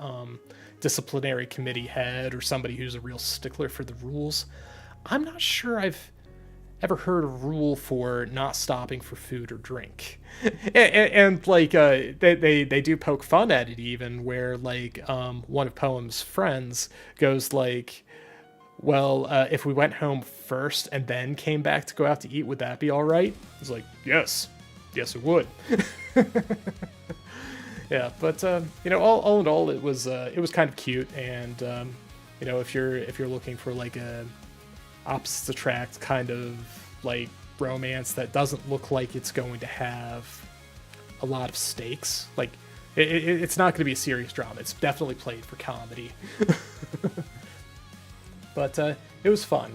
disciplinary committee head or somebody who's a real stickler for the rules. I'm not sure I've ever heard a rule for not stopping for food or drink. And like, they do poke fun at it, even where, like, one of Poem's friends goes like, well, if we went home first and then came back to go out to eat, would that be all right? It's like, yes it would. Yeah, but all in all, it was kind of cute. And if you're looking for, like, a opposites attract kind of, like, romance that doesn't look like it's going to have a lot of stakes, like, it's not going to be a serious drama. It's definitely played for comedy. But it was fun.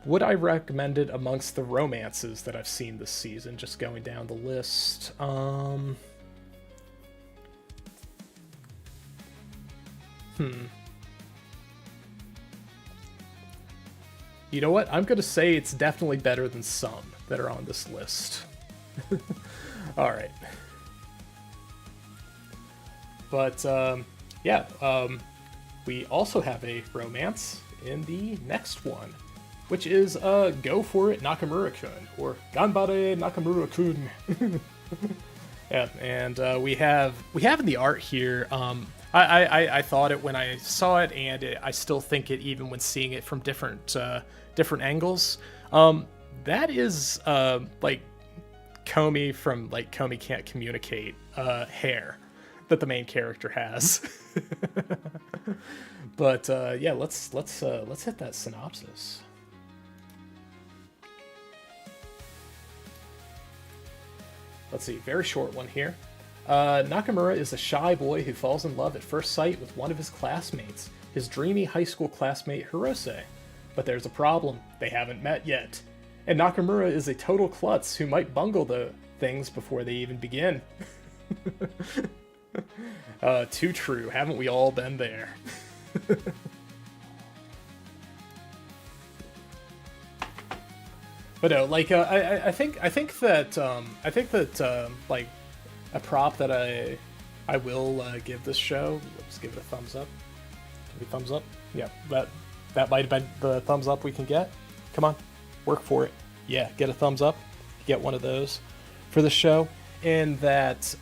Would I recommend it amongst the romances that I've seen this season? Just going down the list. You know what? I'm going to say it's definitely better than some that are on this list. All right. But, we also have a romance in the next one, which is Go For It Nakamura-kun, or Ganbare Nakamura-kun. Yeah, and we have in the art here, I thought it when I saw it, and I still think it even when seeing it from different angles. That is like Komi from, like, Komi Can't Communicate hair that the main character has. But yeah, let's hit that synopsis. Let's see, very short one here. Nakamura is a shy boy who falls in love at first sight with one of his classmates, his dreamy high school classmate Hirose. But there's a problem, they haven't met yet. And Nakamura is a total klutz who might bungle the things before they even begin. Too true. Haven't we all been there? But no, like I think that like a prop that I will give this show. Let's give it a thumbs up. Give me a thumbs up. Yeah, that might have been the thumbs up we can get. Come on, work for it. Yeah, get a thumbs up. Get one of those for the show. And that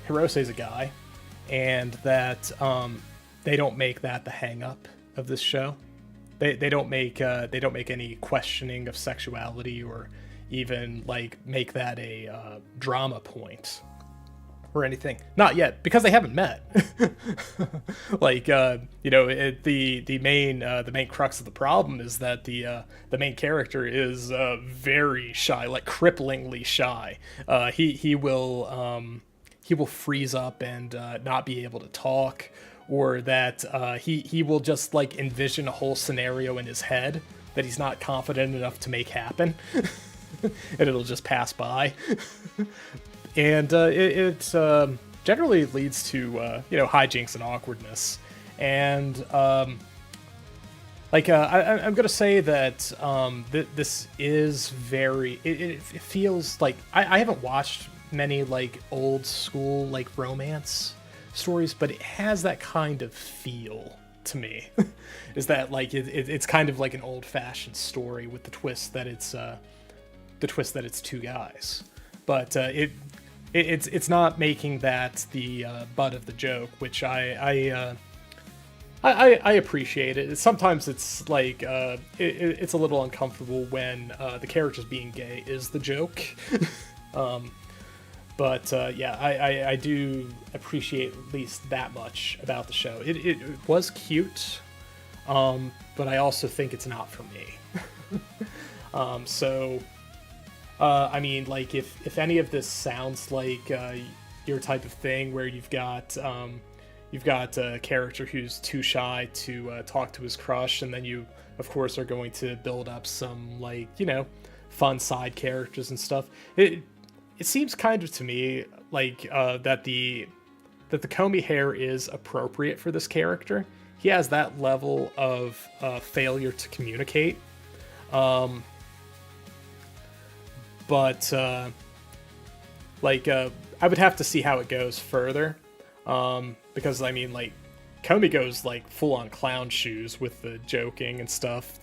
Hirose's a guy, and that they don't make that the hang up of this show. They don't make any questioning of sexuality or even like make that a drama point or anything. Not yet, because they haven't met. Like the main crux of the problem is that the main character is very shy, like cripplingly shy. He will freeze up and not be able to talk. Or that he will just like envision a whole scenario in his head that he's not confident enough to make happen, and it'll just pass by. And it generally leads to hijinks and awkwardness. And I'm gonna say that this is very. It feels like I haven't watched many like old school like romance stories, but it has that kind of feel to me. Is that like it's kind of like an old-fashioned story with the twist that it's two guys, but it's not making that the butt of the joke, which I appreciate it. Sometimes it's like it's a little uncomfortable when the characters being gay is the joke. But I do appreciate at least that much about the show. It was cute, but I also think it's not for me. I mean, like if any of this sounds like your type of thing, where you've got a character who's too shy to talk to his crush, and then you, of course, are going to build up some fun side characters and stuff. It seems kind of to me like that the Comey hair is appropriate for this character. He has that level of failure to communicate. But I would have to see how it goes further. Because I mean, like, Comey goes like full on clown shoes with the joking and stuff.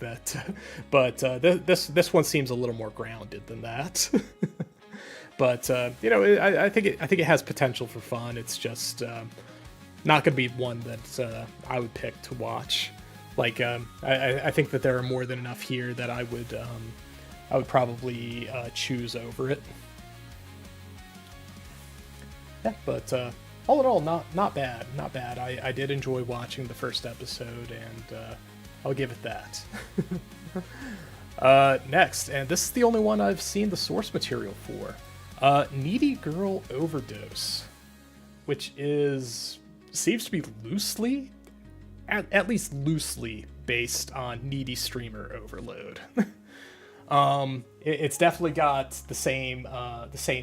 But this one seems a little more grounded than that. But I think it has potential for fun. It's just not going to be one that I would pick to watch. Like I think that there are more than enough here that I would probably choose over it. Yeah, but all in all, not bad. I did enjoy watching the first episode, and I'll give it that. Next, and this is the only one I've seen the source material for. Needy Girl Overdose, which seems to be loosely, at least loosely, based on Needy Streamer Overload. It's definitely got the same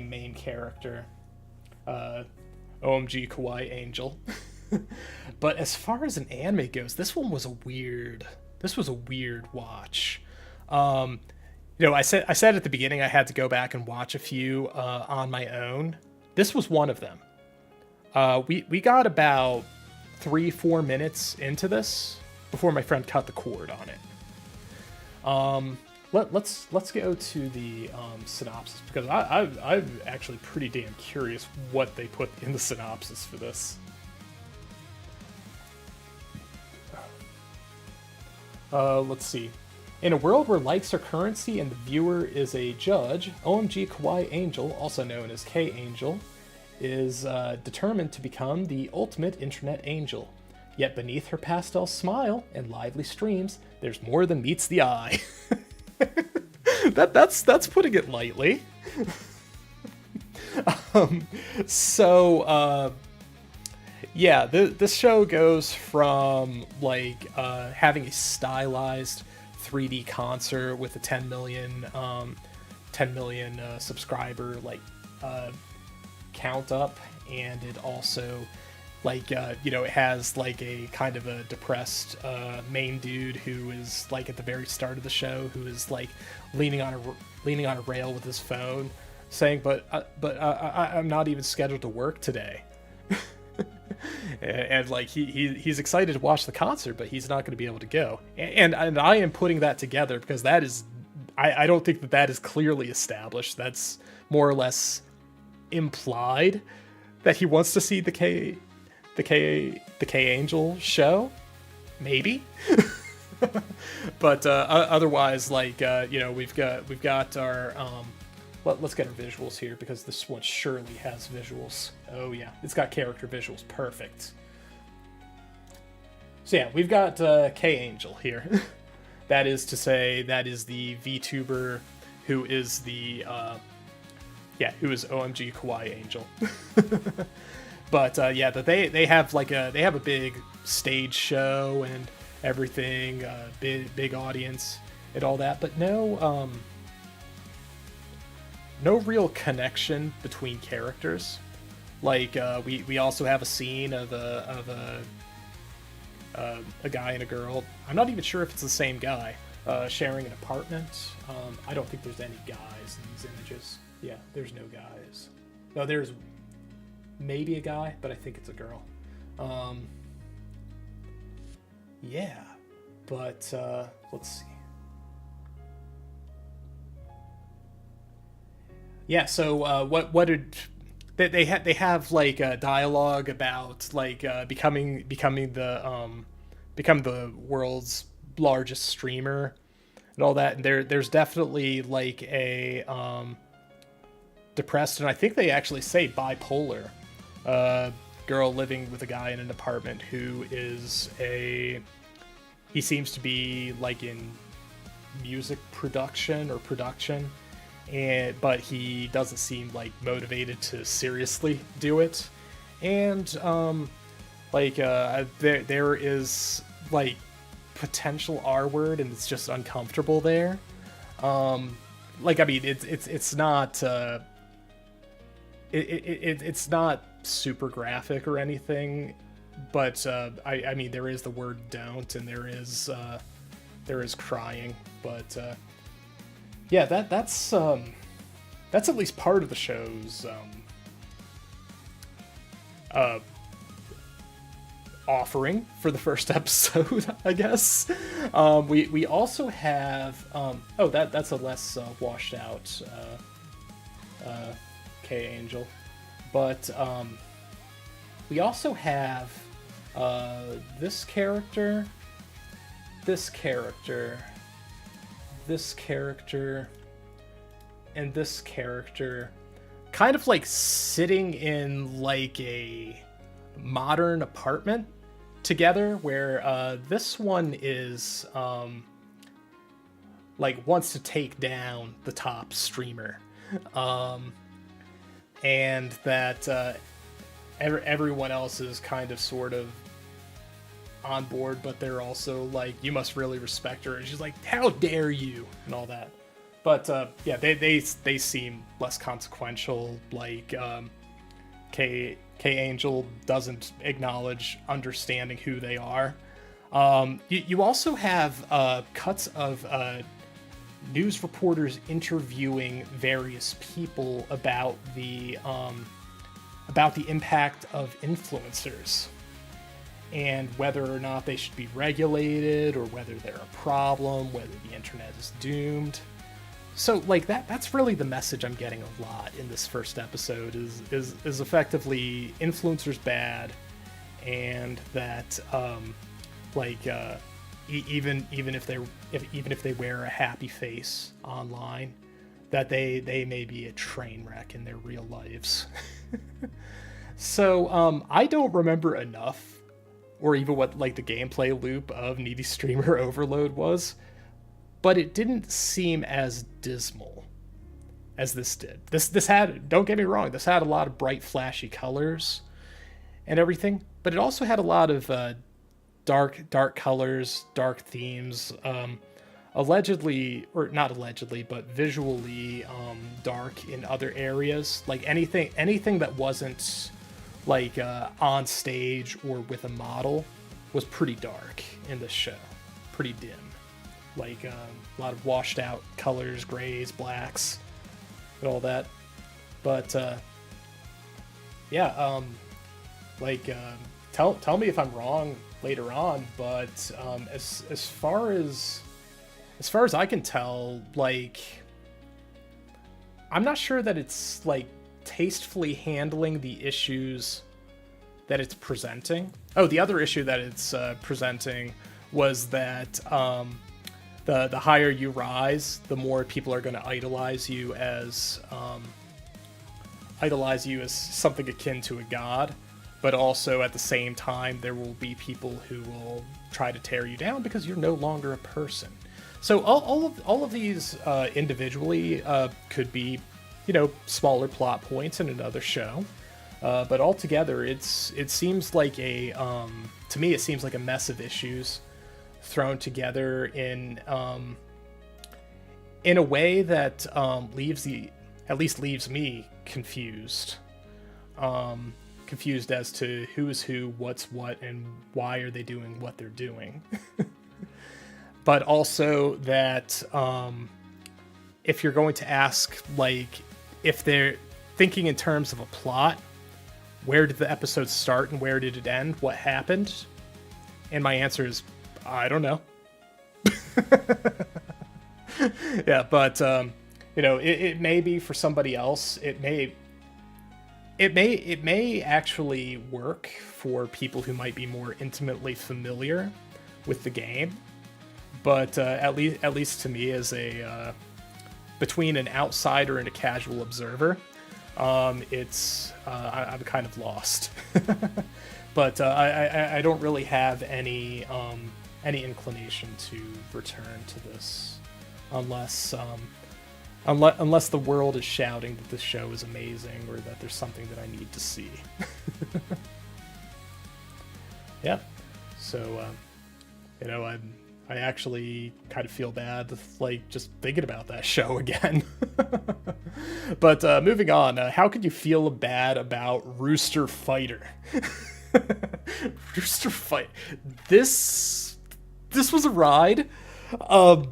main character, OMG Kawaii Angel. But as far as an anime goes, this was a weird watch. I said at the beginning I had to go back and watch a few on my own. This was one of them. We got about 3-4 minutes into this before my friend cut the cord on it. Let's go to the synopsis, because I'm actually pretty damn curious what they put in the synopsis for this. Let's see. In a world where likes are currency and the viewer is a judge, OMG Kawaii Angel, also known as K Angel, is determined to become the ultimate internet angel. Yet beneath her pastel smile and lively streams, there's more than meets the eye. That's putting it lightly. This show goes from like having a stylized 3D concert with a 10 million subscriber like count up, and it also like it has like a kind of a depressed main dude who is like at the very start of the show, who is like leaning on a rail with his phone, saying, "But I'm not even scheduled to work today." And like he's excited to watch the concert, but he's not going to be able to go. And I am putting that together because that is, I don't think that is clearly established. That's more or less implied that he wants to see the K Angel show, maybe. But otherwise, like we've got our let's get our visuals here, because this one surely has visuals. Oh yeah, it's got character visuals. Perfect. So yeah, we've got K Angel here. That is to say, that is the VTuber who is the who is OMG Kawaii Angel. But that they have a big stage show and everything, big audience and all that, but no real connection between characters. Like we also have a scene of a guy and a girl. I'm not even sure if it's the same guy sharing an apartment. I don't think there's any guys in these images. Yeah, there's no guys. No, there's maybe a guy, but I think it's a girl. Yeah, but let's see. Yeah, so what did they have like a dialogue about like becoming the world's largest streamer and all that, and there's definitely like a depressed, and I think they actually say bipolar girl living with a guy in an apartment who is he seems to be like in music production, but he doesn't seem like motivated to seriously do it. And there is like potential R word, and it's just uncomfortable there. It's not it's not super graphic or anything, but I mean there is the word don't, and there is crying, but yeah, that's at least part of the show's offering for the first episode, I guess. We also have that's a less washed out K Angel, but we also have this character, and this character kind of like sitting in like a modern apartment together, where this one is like wants to take down the top streamer, and that everyone else is kind of sort of on board, but they're also like, you must really respect her, and she's like, how dare you, and all that. But they seem less consequential. Like K Angel doesn't acknowledge understanding who they are. You also have cuts of news reporters interviewing various people about the impact of influencers, and whether or not they should be regulated, or whether they're a problem, whether the internet is doomed. So like that's really the message I'm getting a lot in this first episode, is effectively influencers bad, and that even if they wear a happy face online, that they may be a train wreck in their real lives. So I don't remember enough, or even what like the gameplay loop of Needy Streamer Overload was, but it didn't seem as dismal as this did. This had, don't get me wrong, this had a lot of bright, flashy colors and everything, but it also had a lot of dark colors, dark themes, allegedly, or not allegedly, but visually dark in other areas. Like anything that wasn't like on stage or with a model was pretty dark in this show, pretty dim. Like a lot of washed out colors, grays, blacks, and all that. But yeah, tell me if I'm wrong later on. But as far as I can tell, like, I'm not sure that it's like tastefully handling the issues that it's presenting. Oh, the other issue that it's presenting was that the higher you rise, the more people are going to idolize you as something akin to a god. But also at the same time, there will be people who will try to tear you down because you're no longer a person. So all of these individually could be, smaller plot points in another show, but altogether, it seems like to me, it seems like a mess of issues thrown together in a way that leaves me confused. Confused as to who is who, what's what, and why are they doing what they're doing. But also that if you're going to ask, like, if they're thinking in terms of a plot, where did the episode start and where did it end? What happened? And my answer is, I don't know. Yeah, but it may be for somebody else. It may actually work for people who might be more intimately familiar with the game, but at least to me, as a between an outsider and a casual observer, I'm kind of lost. But I don't really have any inclination to return to this unless the world is shouting that this show is amazing or that there's something that I need to see. Yeah. So, I actually kind of feel bad, like, just thinking about that show again. But moving on, how could you feel bad about Rooster Fighter? Rooster Fight. This was a ride. I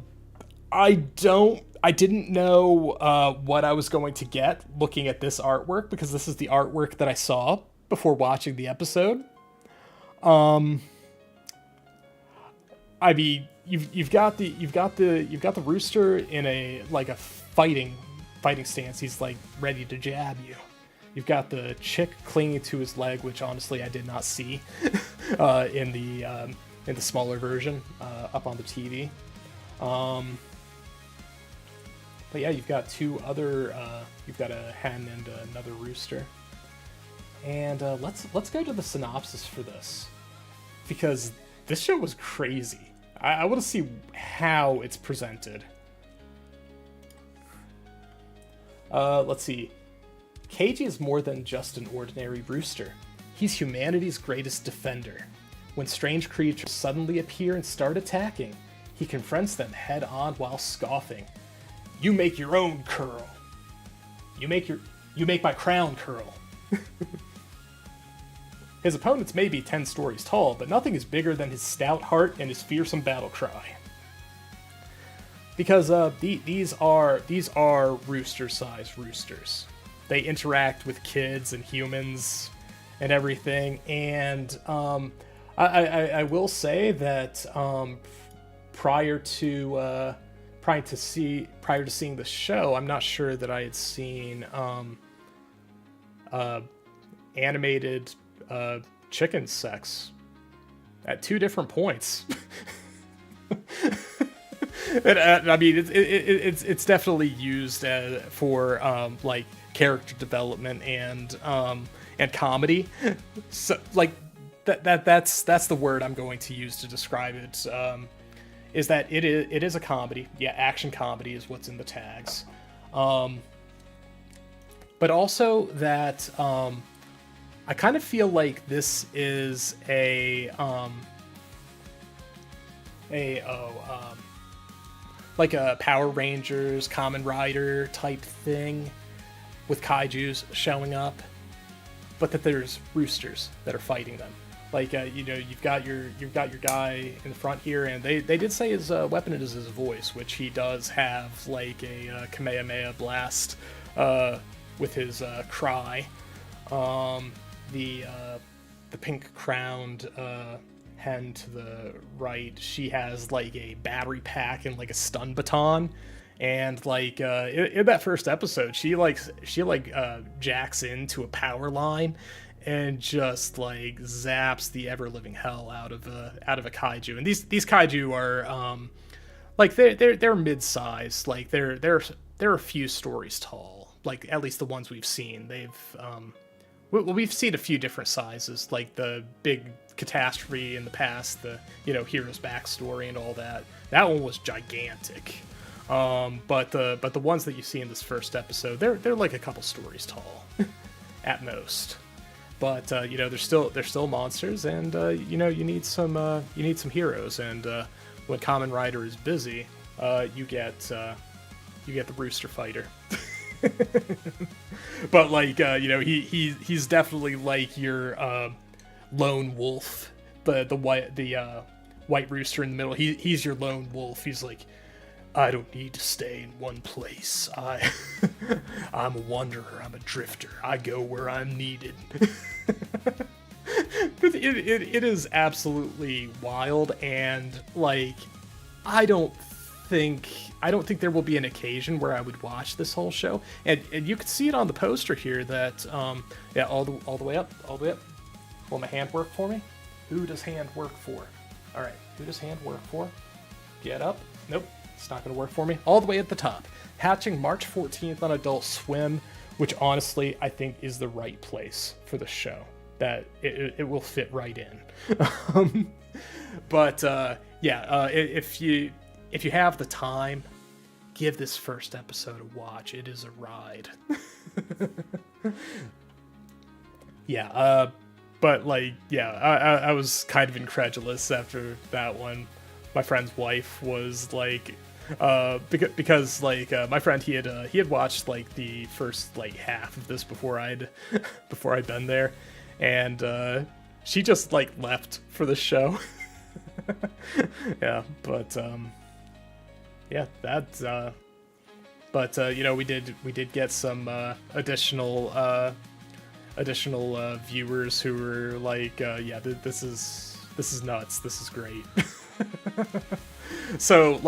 didn't know what I was going to get looking at this artwork, because this is the artwork that I saw before watching the episode. I mean, you've got the rooster in a fighting stance. He's like ready to jab you. You've got the chick clinging to his leg, which honestly I did not see in the smaller version up on the TV. But yeah, you've got two other. You've got a hen and another rooster. And let's go to the synopsis for this, because this show was crazy. I want to see how it's presented. Let's see. Keiji is more than just an ordinary rooster. He's humanity's greatest defender. When strange creatures suddenly appear and start attacking, he confronts them head on while scoffing. You make your own curl. You make my crown curl. His opponents may be 10 stories tall, but nothing is bigger than his stout heart and his fearsome battle cry. Because these are rooster-sized roosters. They interact with kids and humans and everything, and I will say that prior to seeing the show, I'm not sure that I had seen animated chicken sex at two different points. And, I mean, it's definitely used for like character development and comedy. So like that's the word I'm going to use to describe it. Is that it is a comedy? Yeah, action comedy is what's in the tags. But also that I kind of feel like this is like a Power Rangers, Kamen Rider type thing with kaijus showing up, but that there's roosters that are fighting them. Like you've got your guy in the front here, and they did say his weapon is his voice, which he does have like a Kamehameha blast with his cry. The pink crowned hen to the right, she has like a battery pack and like a stun baton. And like in that first episode, she jacks into a power line and just like zaps the ever living hell out of a kaiju. And these kaiju are like they're mid-sized, like they're a few stories tall. Like at least the ones we've seen, we've seen a few different sizes, like the big catastrophe in the past, the hero's backstory and all that. That one was gigantic. But the ones that you see in this first episode, they're like a couple stories tall, at most. But they're still monsters, and you need some heroes. And when Kamen Rider is busy, you get the Rooster Fighter. But like he's definitely like your lone wolf, the white rooster in the middle. He's your lone wolf. He's like, I don't need to stay in one place. I'm a wanderer. I'm a drifter. I go where I'm needed. It is absolutely wild, and like I don't think there will be an occasion where I would watch this whole show. And you can see it on the poster here that all the way up. Will my hand work for me? Who does hand work for? All right, who does hand work for? Get up. Nope. It's not going to work for me. All the way at the top. Hatching March 14th on Adult Swim, which honestly I think is the right place for the show. That it will fit right in. But if you have the time, give this first episode a watch. It is a ride. But like, I was kind of incredulous after that one. My friend's wife was like, because my friend he had watched like the first like half of this before I'd been there, and she just like left for the show. We did get some additional viewers who were like, this is nuts, this is great. So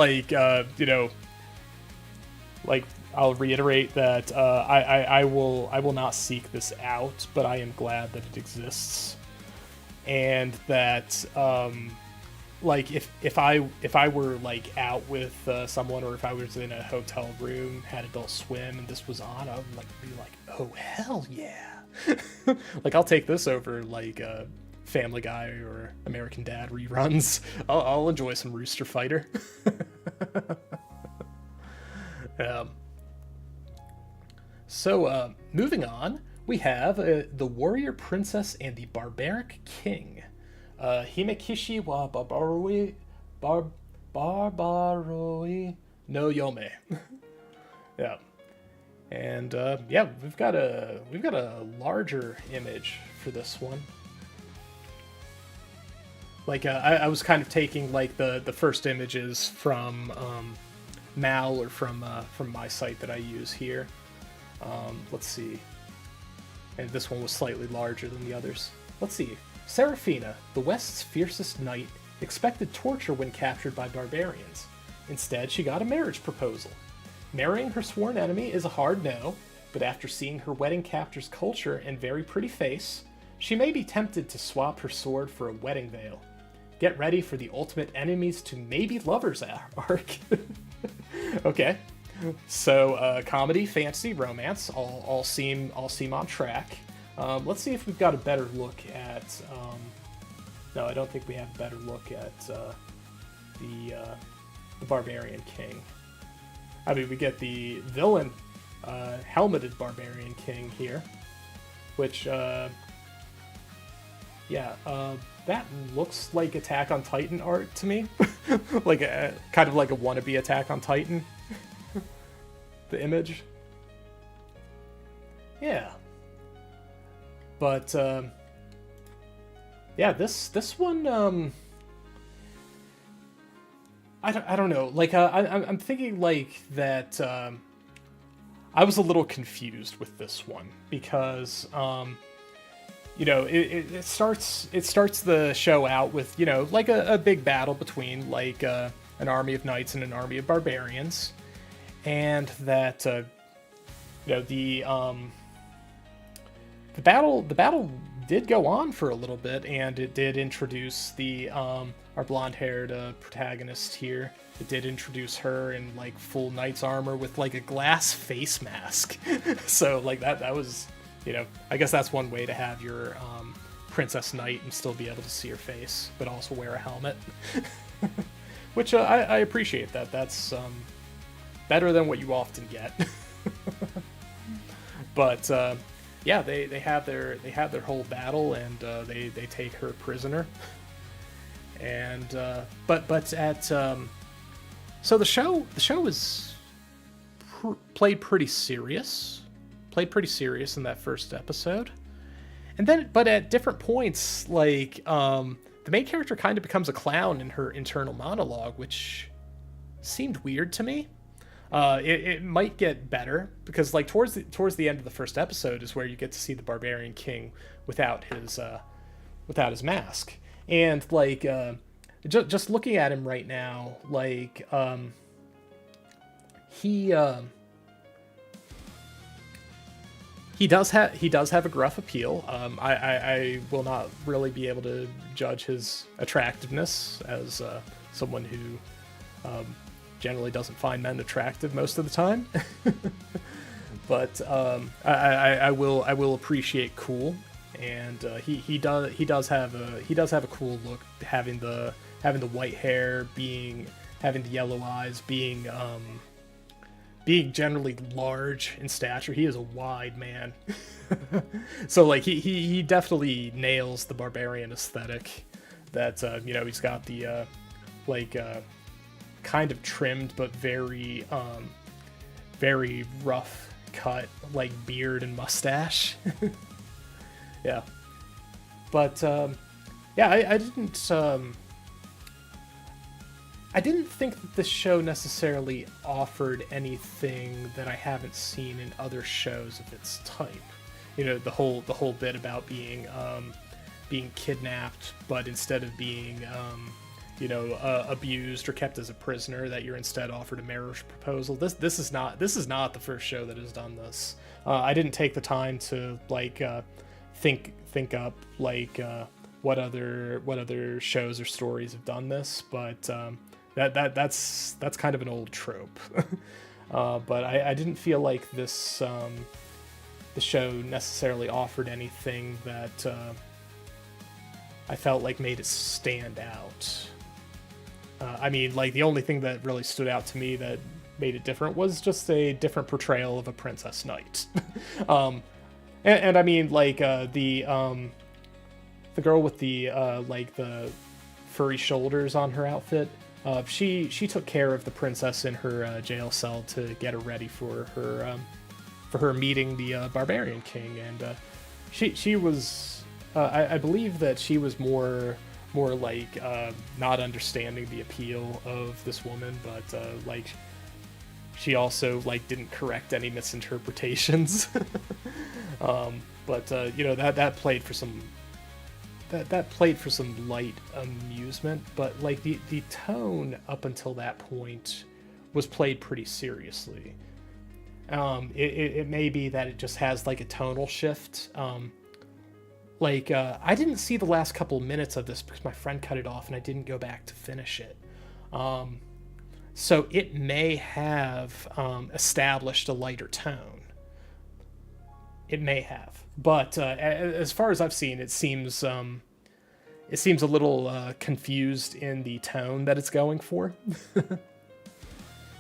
I'll reiterate that I will not seek this out, but I am glad that it exists, and that if I were like out with someone, or if I was in a hotel room, had Adult Swim, and this was on, I would be like, oh hell yeah. Like I'll take this over like Family Guy or American Dad reruns. I'll enjoy some Rooster Fighter. So moving on, we have the Warrior Princess and the Barbaric King. Himekishi wa Barbaroi no Yome. Yeah. And we've got a larger image for this one. Like I was kind of taking like the first images from Mal, or from my site that I use here. Let's see. And this one was slightly larger than the others. Let's see. Seraphina, the West's fiercest knight, expected torture when captured by barbarians. Instead, she got a marriage proposal. Marrying her sworn enemy is a hard no, but after seeing her wedding captor's culture and very pretty face, she may be tempted to swap her sword for a wedding veil. Get ready for the ultimate enemies to maybe lovers arc. Okay. So comedy, fantasy, romance, all seem on track. Let's see if we've got a better look at. No, I don't think we have a better look at the Barbarian King. I mean, we get the villain, helmeted Barbarian King here, which that looks like Attack on Titan art to me. Like a kind of like a wannabe Attack on Titan. The image. Yeah. But yeah, this one I don't know. Like I'm thinking like that I was a little confused with this one because you know, it starts the show out with, you know, like a big battle between like an army of knights and an army of barbarians, and that you know, the battle did go on for a little bit, and it did introduce the our blonde-haired protagonist here. It did introduce her in like full knight's armor with like a glass face mask. So like that was, you know, I guess that's one way to have your princess knight and still be able to see her face, but also wear a helmet. Which I appreciate that. That's better than what you often get. But yeah, they have their whole battle, and they take her prisoner. And but at so the show is played pretty serious in that first episode, and then but at different points, like the main character kind of becomes a clown in her internal monologue, which seemed weird to me. It might get better, because like towards the end of the first episode is where you get to see the Barbarian King without his mask, and like just looking at him right now, like he does have a gruff appeal. I will not really be able to judge his attractiveness as someone who generally doesn't find men attractive most of the time. But I will appreciate cool, and he does have a cool look, having the white hair, having the yellow eyes, being generally large in stature. He is a wide man. So like he definitely nails the barbarian aesthetic. That you know, he's got the kind of trimmed but very rough cut like beard and mustache. Yeah. But yeah, I didn't think that this show necessarily offered anything that I haven't seen in other shows of its type. You know, the whole bit about being kidnapped, but instead of being you know, abused or kept as a prisoner, that you're instead offered a marriage proposal. This is not the first show that has done this. I didn't take the time to like think up like what other shows or stories have done this, but that's kind of an old trope. But I didn't feel like this the show necessarily offered anything that I felt like made it stand out. I mean, like the only thing that really stood out to me that made it different was just a different portrayal of a princess knight. And I mean, like the girl with the like the furry shoulders on her outfit. She took care of the princess in her jail cell to get her ready for her meeting the Barbarian King, and she was I believe that she was more like not understanding the appeal of this woman, but like she also like didn't correct any misinterpretations. But you know, that played for some light amusement, but like the tone up until that point was played pretty seriously. It may be that it just has like a tonal shift. Like I didn't see the last couple of minutes of this because my friend cut it off and I didn't go back to finish it. So it may have established a lighter tone. It may have, but as far as I've seen, it seems a little confused in the tone that it's going for.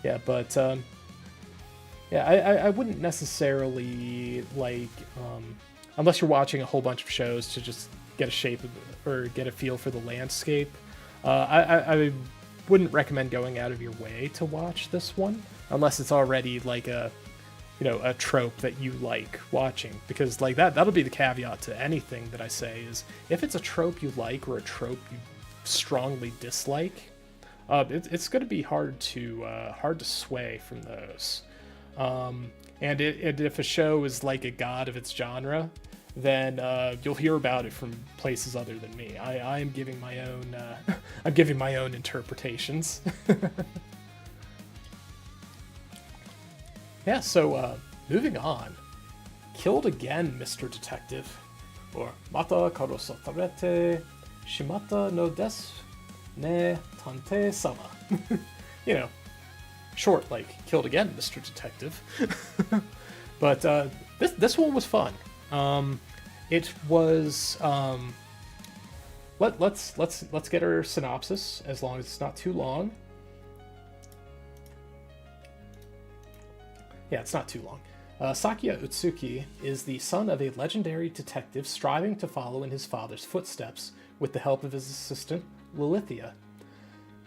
Yeah, but yeah, I wouldn't necessarily like, unless you're watching a whole bunch of shows, to just get a shape of or get a feel for the landscape. I wouldn't recommend going out of your way to watch this one unless it's already like a trope that you like watching, because like that'll be the caveat to anything that I say is if it's a trope you like or a trope you strongly dislike, it's going to be hard to sway from those. And if a show is like a god of its genre, then you'll hear about it from places other than me. I am giving my own I'm giving my own interpretations. Yeah, so moving on. Killed again, Mr. Detective. Or Mata karosatarete shimata no desu ne tante sama. Short like killed again, Mr. Detective. But this one was fun. It was let's get our synopsis as long as it's not too long. Yeah, it's not too long. Sakuya Utsuki is the son of a legendary detective striving to follow in his father's footsteps with the help of his assistant, Lilithia.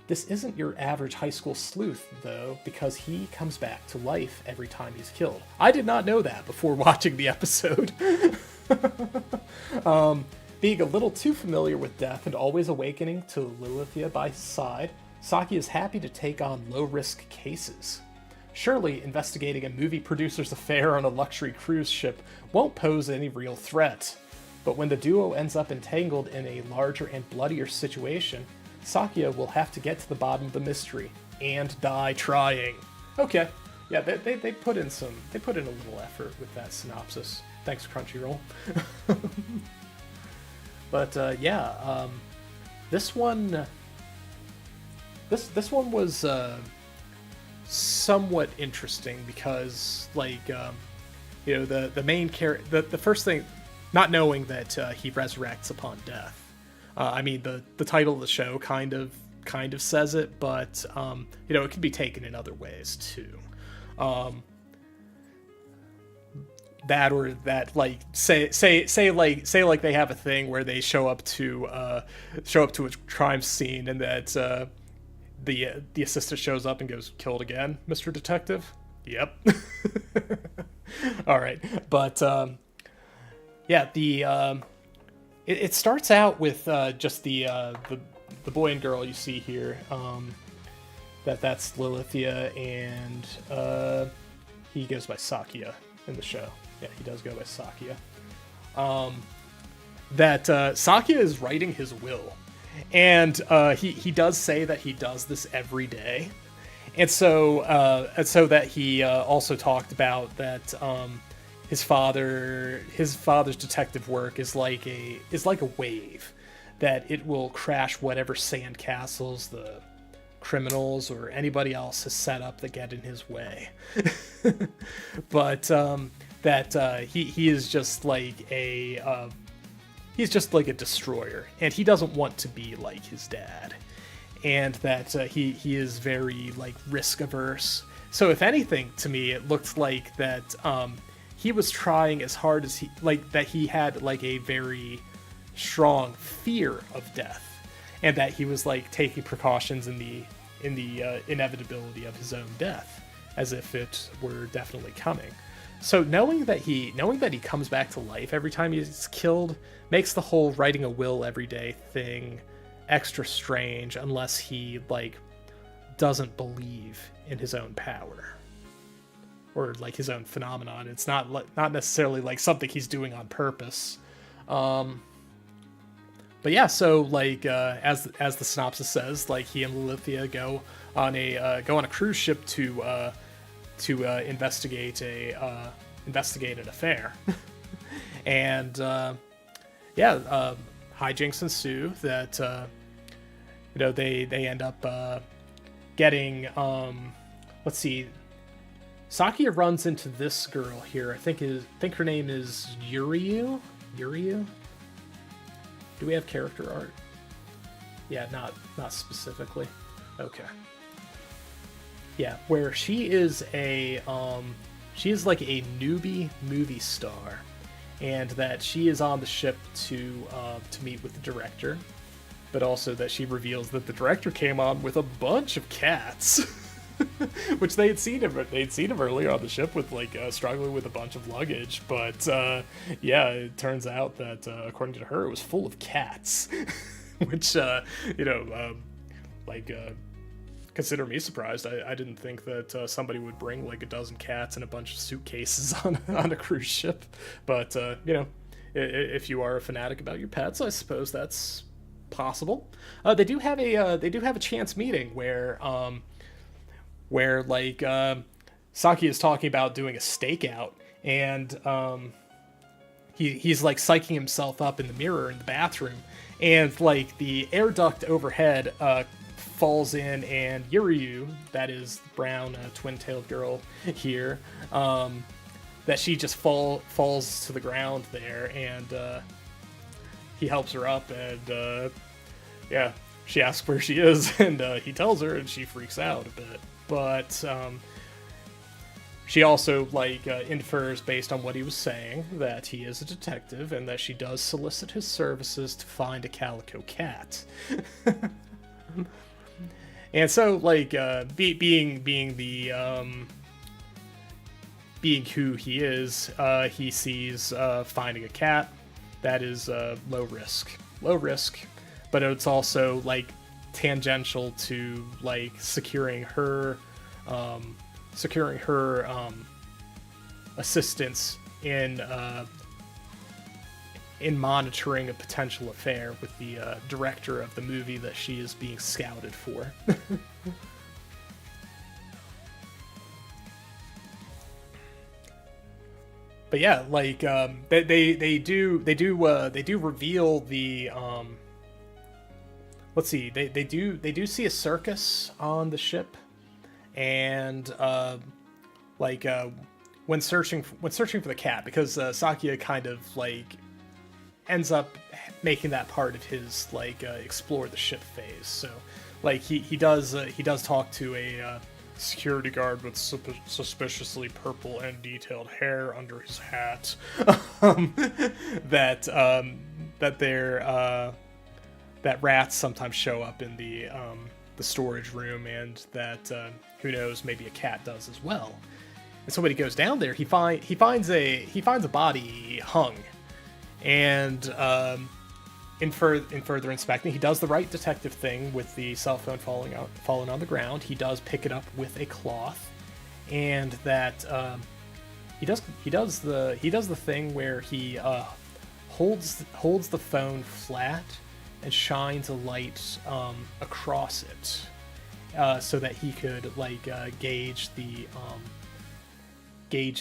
This isn't your average high school sleuth, though, because he comes back to life every time he's killed. I did not know that before watching the episode. Being a little too familiar with death and always awakening to Lilithia by his side, Saki is happy to take on low-risk cases. Surely, investigating a movie producer's affair on a luxury cruise ship won't pose any real threat. But when the duo ends up entangled in a larger and bloodier situation, Sakuya will have to get to the bottom of the mystery and die trying. Okay, yeah, they put in a little effort with that synopsis. Thanks, Crunchyroll. But this one was somewhat interesting because, like, the main character, the first thing, not knowing that he resurrects upon death. I mean, the title of the show kind of says it, but it can be taken in other ways too. That or that, like, say like they have a thing where they show up to a crime scene and that the assistant shows up and goes, "Killed again, Mr. Detective?" Yep. All right, but it starts out with just the boy and girl you see here. That's Lilithia, and he goes by Sakuya in the show. Yeah, he does go by Sakuya. Sakuya is writing his will, and he does say that he does this every day, and so that he also talked about that his father's detective work is like a wave, that it will crash whatever sandcastles the criminals or anybody else has set up that get in his way. But he is just like a destroyer, and he doesn't want to be like his dad, and that he is very like risk averse. So if anything, to me, it looked like that he was trying as hard as he had like a very strong fear of death, and that he was like taking precautions in the inevitability of his own death, as if it were definitely coming. So knowing that he comes back to life every time he's killed makes the whole writing a will every day thing extra strange, unless he like doesn't believe in his own power or like his own phenomenon. It's not necessarily like something he's doing on purpose. But yeah, so like as the synopsis says, like he and Lilithia go on a cruise ship to investigate an affair, and hijinks ensue that they end up getting let's see. Sakuya runs into this girl here. I think her name is Yuryu. Do we have character art? Yeah, not specifically. Okay. Yeah, where she is like a newbie movie star, and that she is on the ship to meet with the director, but also that she reveals that the director came on with a bunch of cats, which they had seen him. They'd seen him earlier on the ship with struggling with a bunch of luggage, but yeah, it turns out that according to her, it was full of cats, which consider me surprised. I didn't think that somebody would bring like a dozen cats and a bunch of suitcases on a cruise ship, but if you are a fanatic about your pets, I suppose that's possible. They do have a chance meeting where Saki is talking about doing a stakeout, and he's like psyching himself up in the mirror in the bathroom, and like the air duct overhead falls in, and Yuryu, that is the brown twin-tailed girl here, that she just falls to the ground there, and he helps her up, and yeah, she asks where she is, and he tells her, and she freaks out a bit. But she also infers based on what he was saying that he is a detective, and that she does solicit his services to find a calico cat. And so being who he is, he sees finding a cat that is low risk, but it's also tangential to securing her assistance in monitoring a potential affair with the director of the movie that she is being scouted for. But yeah, they do reveal the let's see, they do see a circus on the ship, and when searching for the cat, because Sakia kind of ends up making that part of his explore the ship phase. So he does talk to a security guard with suspiciously purple and detailed hair under his hat, that rats sometimes show up in the storage room, and that who knows, maybe a cat does as well. And so when he goes down there, he finds a body hung, and in further inspecting, he does the right detective thing with the cell phone falling on the ground. He does pick it up with a cloth, and that he does the thing where he holds the phone flat and shines a light across it, so that he could gauge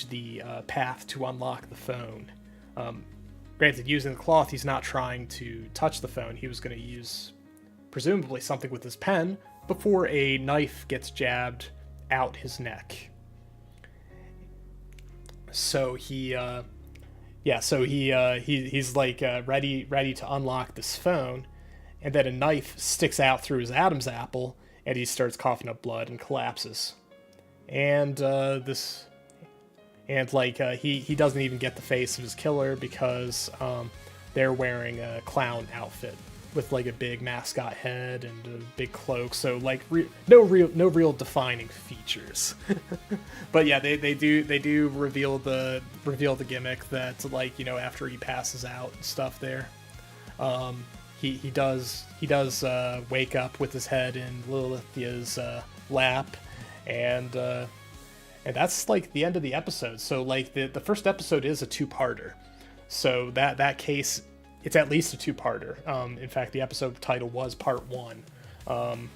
the path to unlock the phone. Granted, using the cloth, he's not trying to touch the phone. He was going to use, presumably, something with his pen before a knife gets jabbed out his neck. So he's ready to unlock this phone, and then a knife sticks out through his Adam's apple, and he starts coughing up blood and collapses. And he doesn't even get the face of his killer, because they're wearing a clown outfit with a big mascot head and a big cloak, so no real defining features. But yeah, they do reveal the gimmick that after he passes out and stuff there, he does wake up with his head in Lilithia's lap, and that's the end of the episode. So the first episode is a two-parter, so that case, it's at least a two-parter. In fact, the episode title was Part 1, and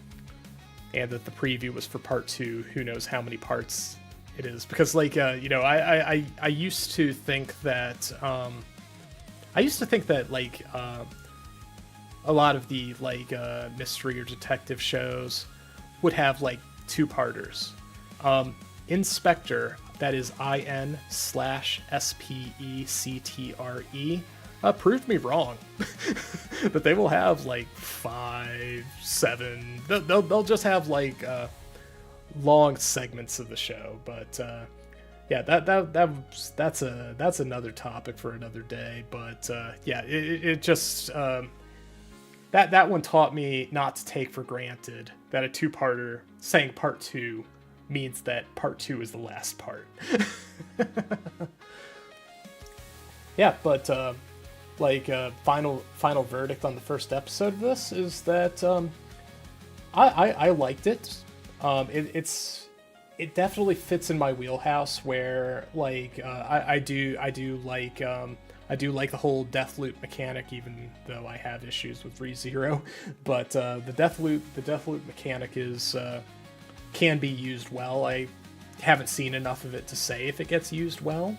that the preview was for Part 2. Who knows how many parts it is, because I used to think that a lot of the mystery or detective shows would have two-parters. Inspector, that is IN/SPECTRE, proved me wrong. But they will have 5, 7. They'll just have long segments of the show. But yeah, that's another topic for another day. But yeah, it just that one taught me not to take for granted that a two-parter saying part two means that part two is the last part. Yeah, but final verdict on the first episode of this is that I liked it. It definitely fits in my wheelhouse where I do like the whole death loop mechanic, even though I have issues with ReZero. But the death loop mechanic is can be used well. I haven't seen enough of it to say if it gets used well.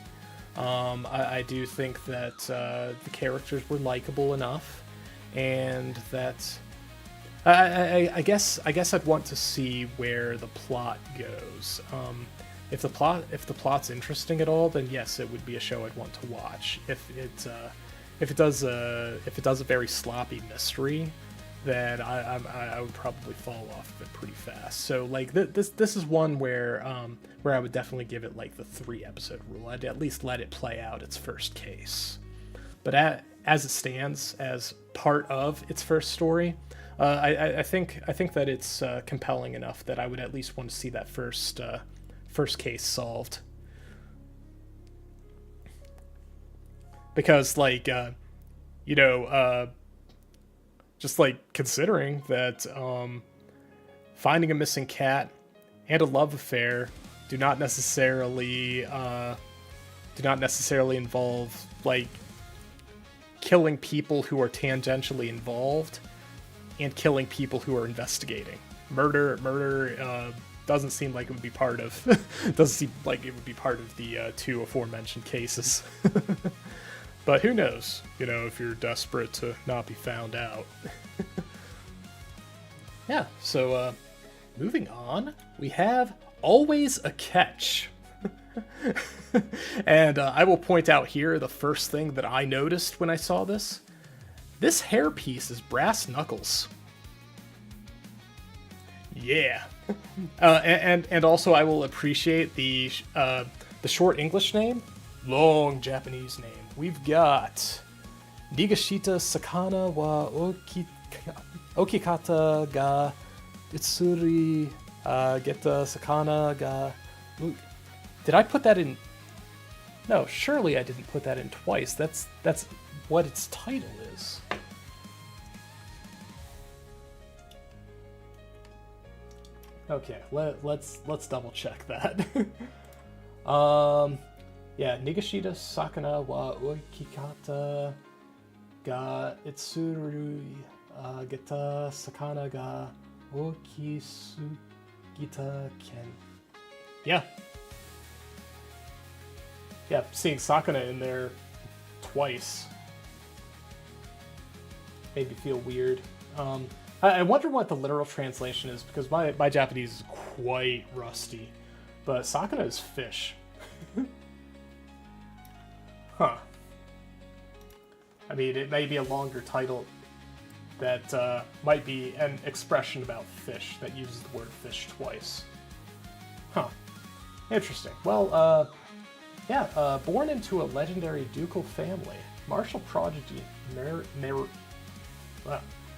I do think that the characters were likable enough, and that I guess I'd want to see where the plot goes. If the plot's interesting at all, then yes, it would be a show I'd want to watch. If it does a very sloppy mystery, then I would probably fall off of it pretty fast. So like this is one where I would definitely give it like the 3-episode rule. I'd at least let it play out its first case. But as it stands, as part of its first story, I think that it's compelling enough that I would at least want to see that first case solved. Because just like considering that finding a missing cat and a love affair do not necessarily involve like killing people who are tangentially involved and killing people who are investigating. Murder doesn't seem like it would be part of the two aforementioned cases. But who knows, if you're desperate to not be found out. Yeah, so moving on, we have Always a Catch. And I will point out here the first thing that I noticed when I saw this. This hairpiece is brass knuckles. Yeah. And also I will appreciate the short English name, long Japanese name. We've got Nigashita Sakana wa Okikata ga Itsuri Geta Sakana ga... Did I put that in? No, surely I didn't put that in twice. That's what its title is. Okay, let's double check that. Yeah, Nigashita Sakana wa Okikata ga Itsuru Geta Sakana ga Okisugita Ken. Yeah. Yeah, seeing Sakana in there twice made me feel weird. I wonder what the literal translation is, because my Japanese is quite rusty. But Sakana is fish. Huh. I mean, it may be a longer title that might be an expression about fish that uses the word fish twice. Huh. Interesting. Well, yeah, born into a legendary ducal family, martial prodigy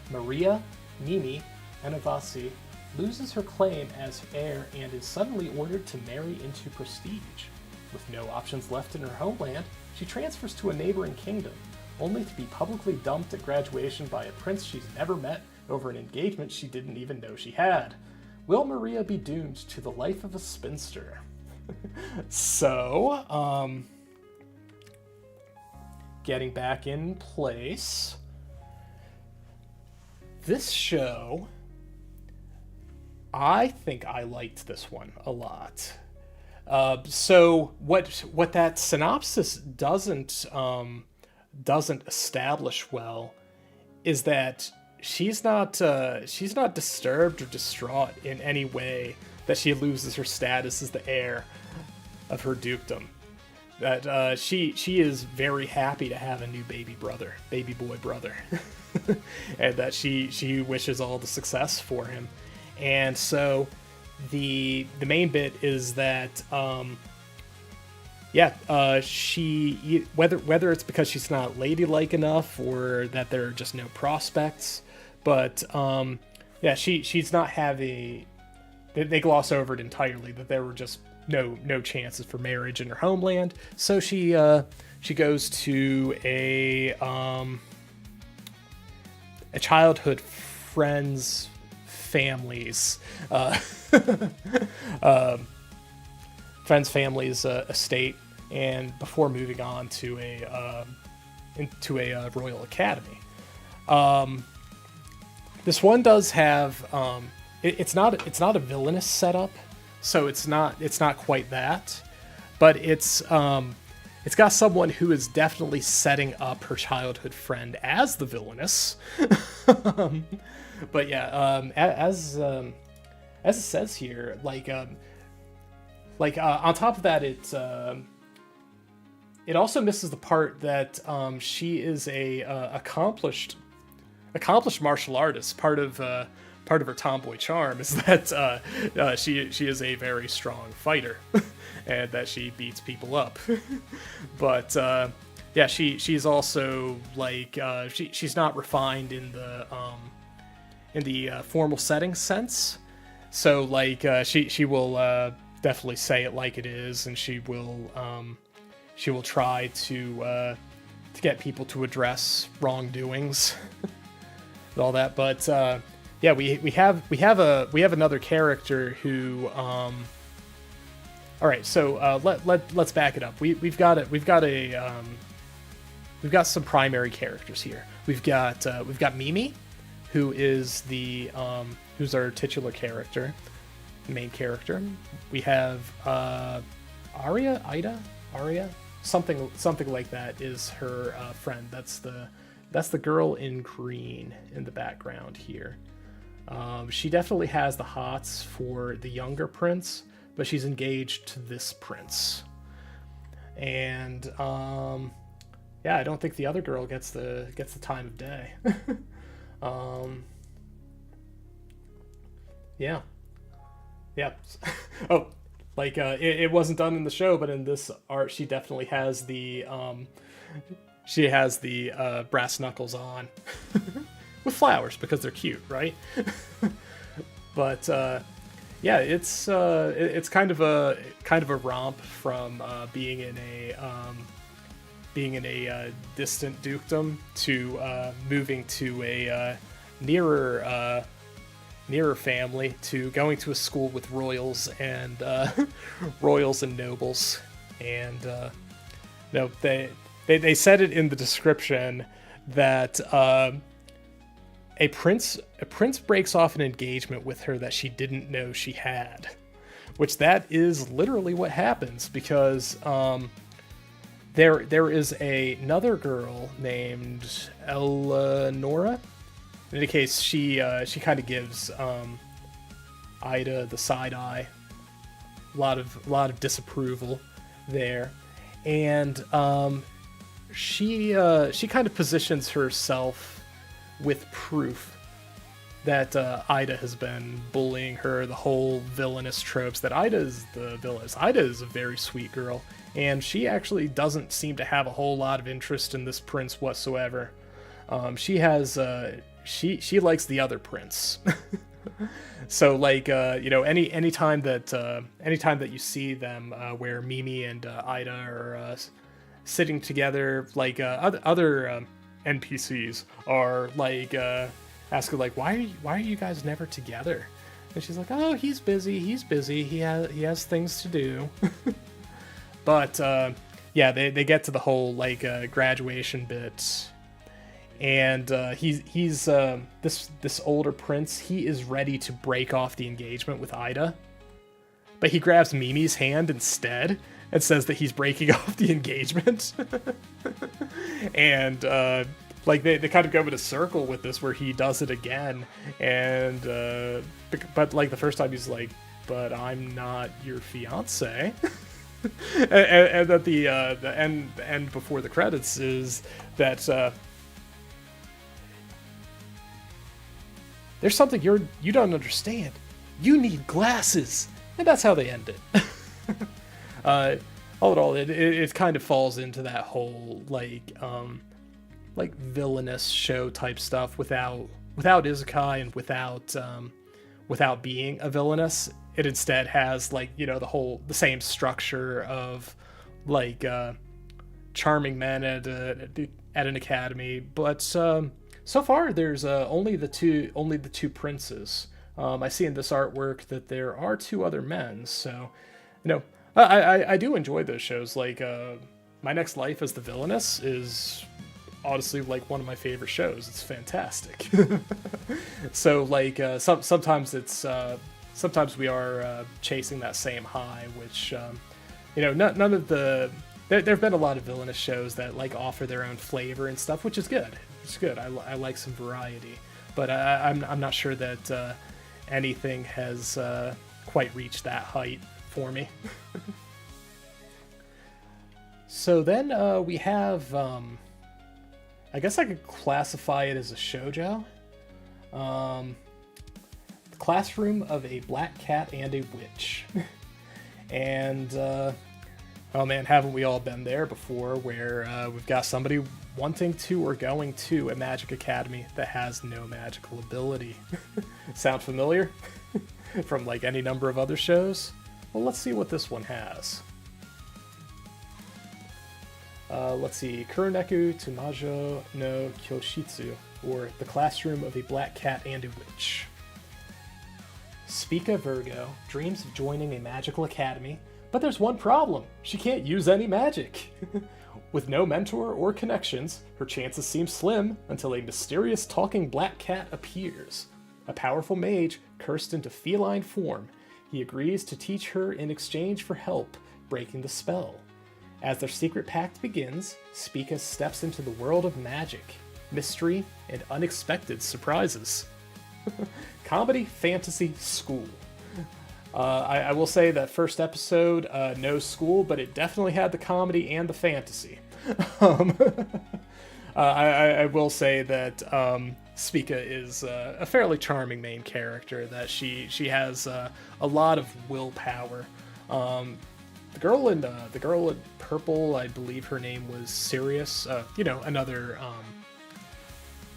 Maria Mimi Anavasi loses her claim as heir and is suddenly ordered to marry into prestige. With no options left in her homeland, she transfers to a neighboring kingdom, only to be publicly dumped at graduation by a prince she's never met over an engagement she didn't even know she had. Will Maria be doomed to the life of a spinster? So, getting back in place, this show, I think I liked this one a lot. So what that synopsis doesn't establish well is that she's not disturbed or distraught in any way that she loses her status as the heir of her dukedom. That she is very happy to have a new baby boy brother, and that she wishes all the success for him. And so the main bit is that yeah, whether it's because she's not ladylike enough or that there are just no prospects, but yeah, she's not having. They gloss over it entirely that there were just no chances for marriage in her homeland. So she goes to a childhood friend's family's friend's family's estate, and before moving on to into a royal academy. This one does have it's not a villainous setup, so it's not quite that, but it's got someone who is definitely setting up her childhood friend as the villainous. But yeah, as it says here, on top of that, it also misses the part that she is a accomplished martial artist. Part of her tomboy charm is that she is a very strong fighter, and that she beats people up. But yeah, she's also she's not refined in the formal setting sense. So she will definitely say it like it is, and she will try to get people to address wrongdoings and all that. But yeah, we have another character who all right, so let's back it up. We've got some primary characters here. We've got Mimi, who is who's our titular character, main character. We have Aria, something like that is her friend. That's the girl in green in the background here. She definitely has the hots for the younger prince, but she's engaged to this prince. And yeah, I don't think the other girl gets the time of day. Yeah. Oh, it wasn't done in the show, but in this art, she definitely has the brass knuckles on with flowers because they're cute, right? But yeah, it's kind of a romp from being in a distant dukedom to moving to a nearer family, to going to a school with royals and nobles. And no, they said it in the description that a prince breaks off an engagement with her that she didn't know she had, which that is literally what happens, because there is another girl named Eleonora. In any case, she kind of gives Ida the side eye, a lot of disapproval there, and she kind of positions herself with proof that Ida has been bullying her, the whole villainous tropes, that Ida is the villainous. Ida is a very sweet girl, and she actually doesn't seem to have a whole lot of interest in this prince whatsoever. She has she likes the other prince. So anytime that you see them where Mimi and Ida are sitting together, other NPCs are asking why are you guys never together? And she's like, oh, he's busy, he has things to do. But yeah, they get to the whole graduation bit, and he's this older prince. He is ready to break off the engagement with Ida, but he grabs Mimi's hand instead and says that he's breaking off the engagement. And they kind of go in a circle with this, where he does it again, and but the first time he's like, but I'm not your fiance. and that the end before the credits is that there's something you don't understand. You need glasses, and that's how they end it. all in all, it kind of falls into that whole like villainous show type stuff without isekai and without being a villainous. It instead has like, you know, the same structure of like charming men at an academy, but so far there's only the two princes. I see in this artwork that there are two other men, so you know, I do enjoy those shows. Like My Next Life as the Villainess is honestly like one of my favorite shows. It's fantastic. So like sometimes it's sometimes we are chasing that same high, which you know, none of the there have been a lot of villainous shows that like offer their own flavor and stuff, which is good. It's good. I like some variety, but I'm not sure that anything has quite reached that height for me. So then we have, I guess I could classify it as a shoujo. The Classroom of a Black Cat and a Witch. And, oh man, haven't we all been there before, where we've got somebody wanting to or going to a magic academy that has no magical ability. Sound familiar? From like any number of other shows? Well, let's see what this one has. Let's see, Kuroneku Tamajo no Kyoshitsu, or The Classroom of a Black Cat and a Witch. Spica Virgo dreams of joining a magical academy, but there's one problem. She can't use any magic. With no mentor or connections, her chances seem slim until a mysterious talking black cat appears. A powerful mage cursed into feline form. He agrees to teach her in exchange for help breaking the spell. As their secret pact begins, Spica steps into the world of magic, mystery, and unexpected surprises. Comedy, fantasy, school. I will say that first episode, no school, but it definitely had the comedy and the fantasy. I will say that Spica is a fairly charming main character, that she has a lot of willpower. The girl in purple, I believe her name was Sirius. You know, another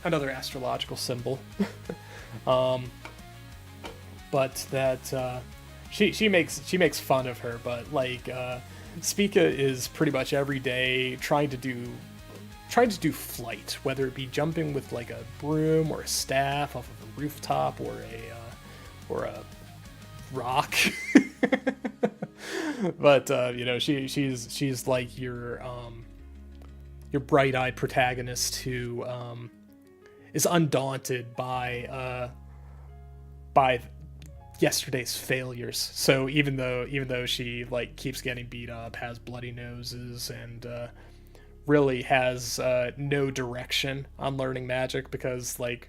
astrological symbol. But that she makes fun of her, but like Spica is pretty much every day trying to do flight, whether it be jumping with like a broom or a staff off of a rooftop or a rock. But you know, she's like your bright-eyed protagonist who is undaunted by yesterday's failures. So even though she like keeps getting beat up, has bloody noses, and really has no direction on learning magic, because like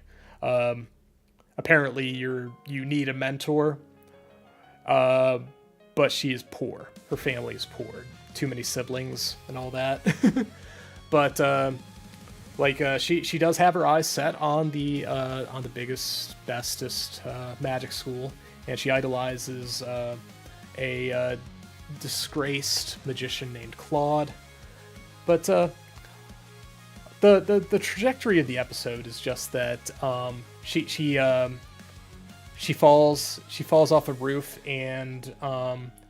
apparently you need a mentor, but she is poor. Her family is poor. Too many siblings and all that. But she does have her eyes set on the biggest, bestest magic school, and she idolizes a disgraced magician named Claude. But the trajectory of the episode is just that she falls off a roof, and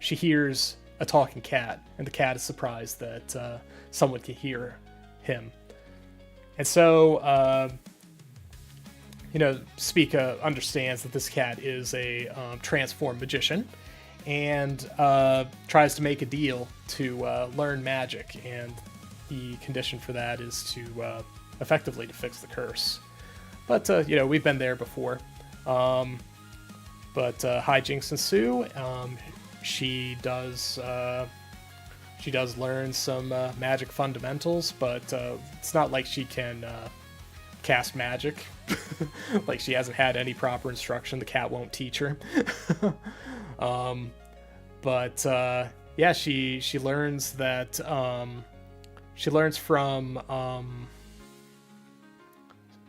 she hears a talking cat, and the cat is surprised that someone can hear him. And so, you know, Spica understands that this cat is a transformed magician, and tries to make a deal to learn magic, and the condition for that is to effectively to fix the curse. But you know, we've been there before. But hijinks ensue. She does learn some magic fundamentals, but it's not like she can cast magic. Like, she hasn't had any proper instruction. The cat won't teach her. But yeah, she learns that she learns from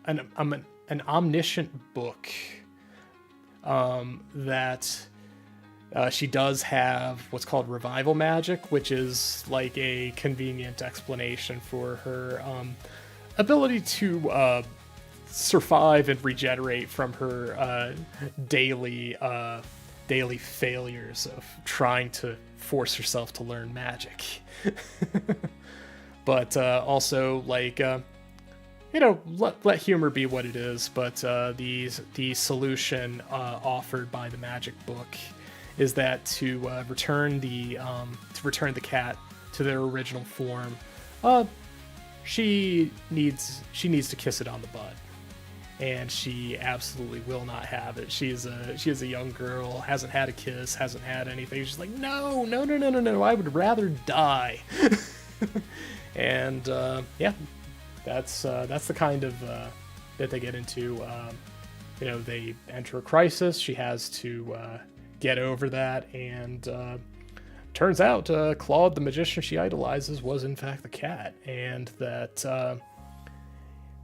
an omniscient book that She does have what's called revival magic, which is like a convenient explanation for her ability to survive and regenerate from her daily failures of trying to force herself to learn magic. But also, like, let humor be what it is. But the solution offered by the magic book is that to return the cat to their original form, she needs to kiss it on the butt, and she absolutely will not have it. She is a young girl, hasn't had a kiss, hasn't had anything. She's like, no, I would rather die. And yeah, that's the kind of that they get into. They enter a crisis. She has to get over that, and turns out Claude, the magician she idolizes, was in fact the cat, and that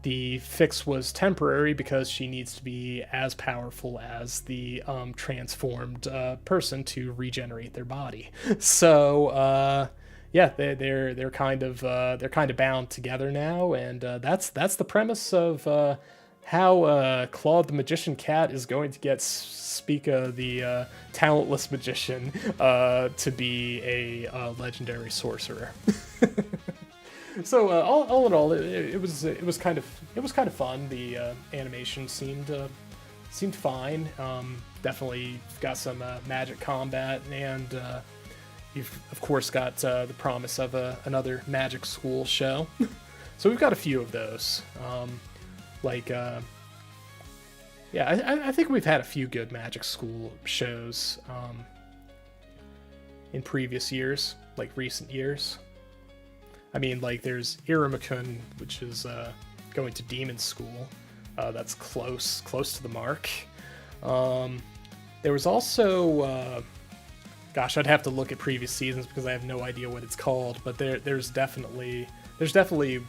the fix was temporary because she needs to be as powerful as the transformed person to regenerate their body. So yeah, they're kind of bound together now, and that's the premise of how Claude the magician cat is going to get Spica the talentless magician to be a legendary sorcerer. So all in all, it was kind of fun. The animation seemed fine. Definitely got some magic combat, and you've of course got the promise of another magic school show. So we've got a few of those. I think we've had a few good magic school shows in previous years, like recent years. I mean, like, there's Iramakun, which is going to demon school. That's close to the mark. There was also, I'd have to look at previous seasons because I have no idea what it's called. But there's definitely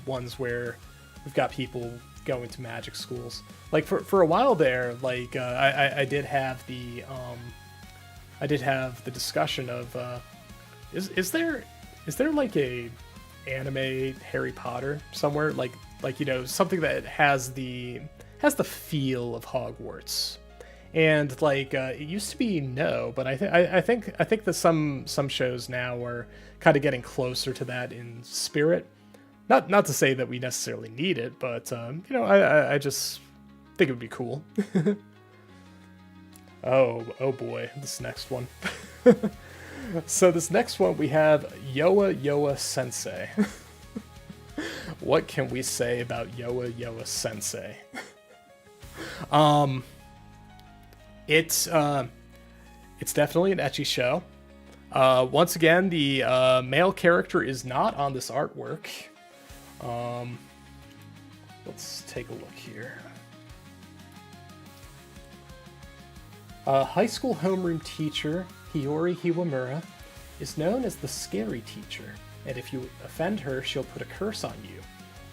ones where we've got people going to magic schools. Like for a while there, like I did have the discussion of is there like a anime Harry Potter somewhere, like something that has the feel of Hogwarts, and like it used to be no, but I think that some shows now are kind of getting closer to that in spirit. Not to say that we necessarily need it, but I just think it would be cool. oh boy, this next one. So this next one, we have Yoa Yoa Sensei. What can we say about Yoa Yoa Sensei? It's definitely an ecchi show. Once again, the male character is not on this artwork. Let's take a look here. High school homeroom teacher Hiyori Hiwamura is known as the Scary Teacher, and if you offend her, she'll put a curse on you.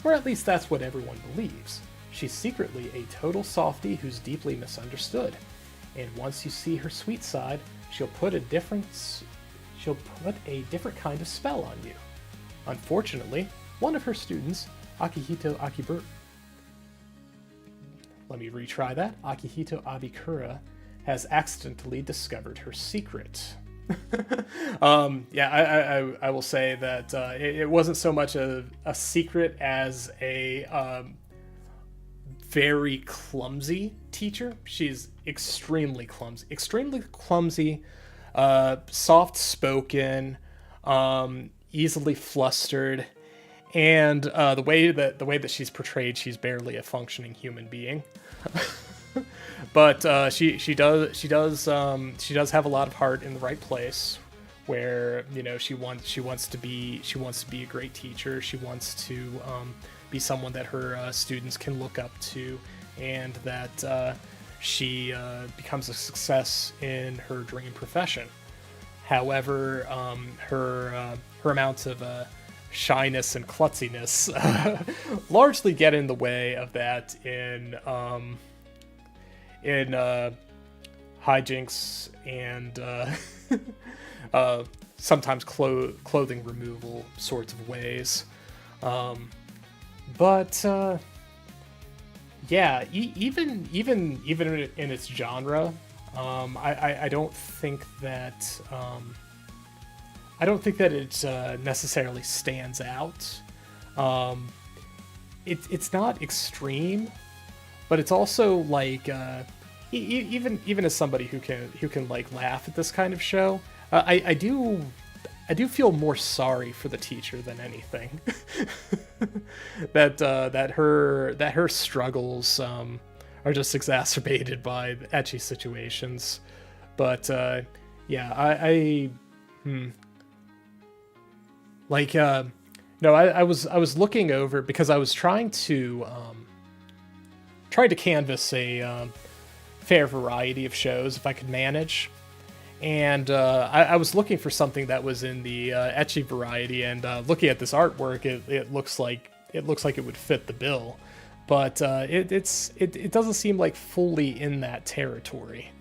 Or at least that's what everyone believes. She's secretly a total softie who's deeply misunderstood, and once you see her sweet side, she'll put a different kind of spell on you. Unfortunately, one of her students, Akihito Abikura, has accidentally discovered her secret. I will say that it wasn't so much a secret as a very clumsy teacher. She's extremely clumsy, soft-spoken, easily flustered, and the way that she's portrayed, she's barely a functioning human being. But she does have a lot of heart in the right place, where she wants to be a great teacher. She wants to be someone that her students can look up to, and that she becomes a success in her dream profession. However, her amounts of shyness and klutziness largely get in the way of that in hijinks and sometimes clothing removal sorts of ways. But yeah, even in its genre, I don't think that it necessarily stands out. It's not extreme, but it's also like even as somebody who can like laugh at this kind of show, I do feel more sorry for the teacher than anything. that her struggles are just exacerbated by the ecchi situations. But yeah, like no, I was looking over because I was trying to canvas a fair variety of shows if I could manage. And I was looking for something that was in the ecchi variety, and looking at this artwork, it looks like it would fit the bill, but it doesn't seem like fully in that territory.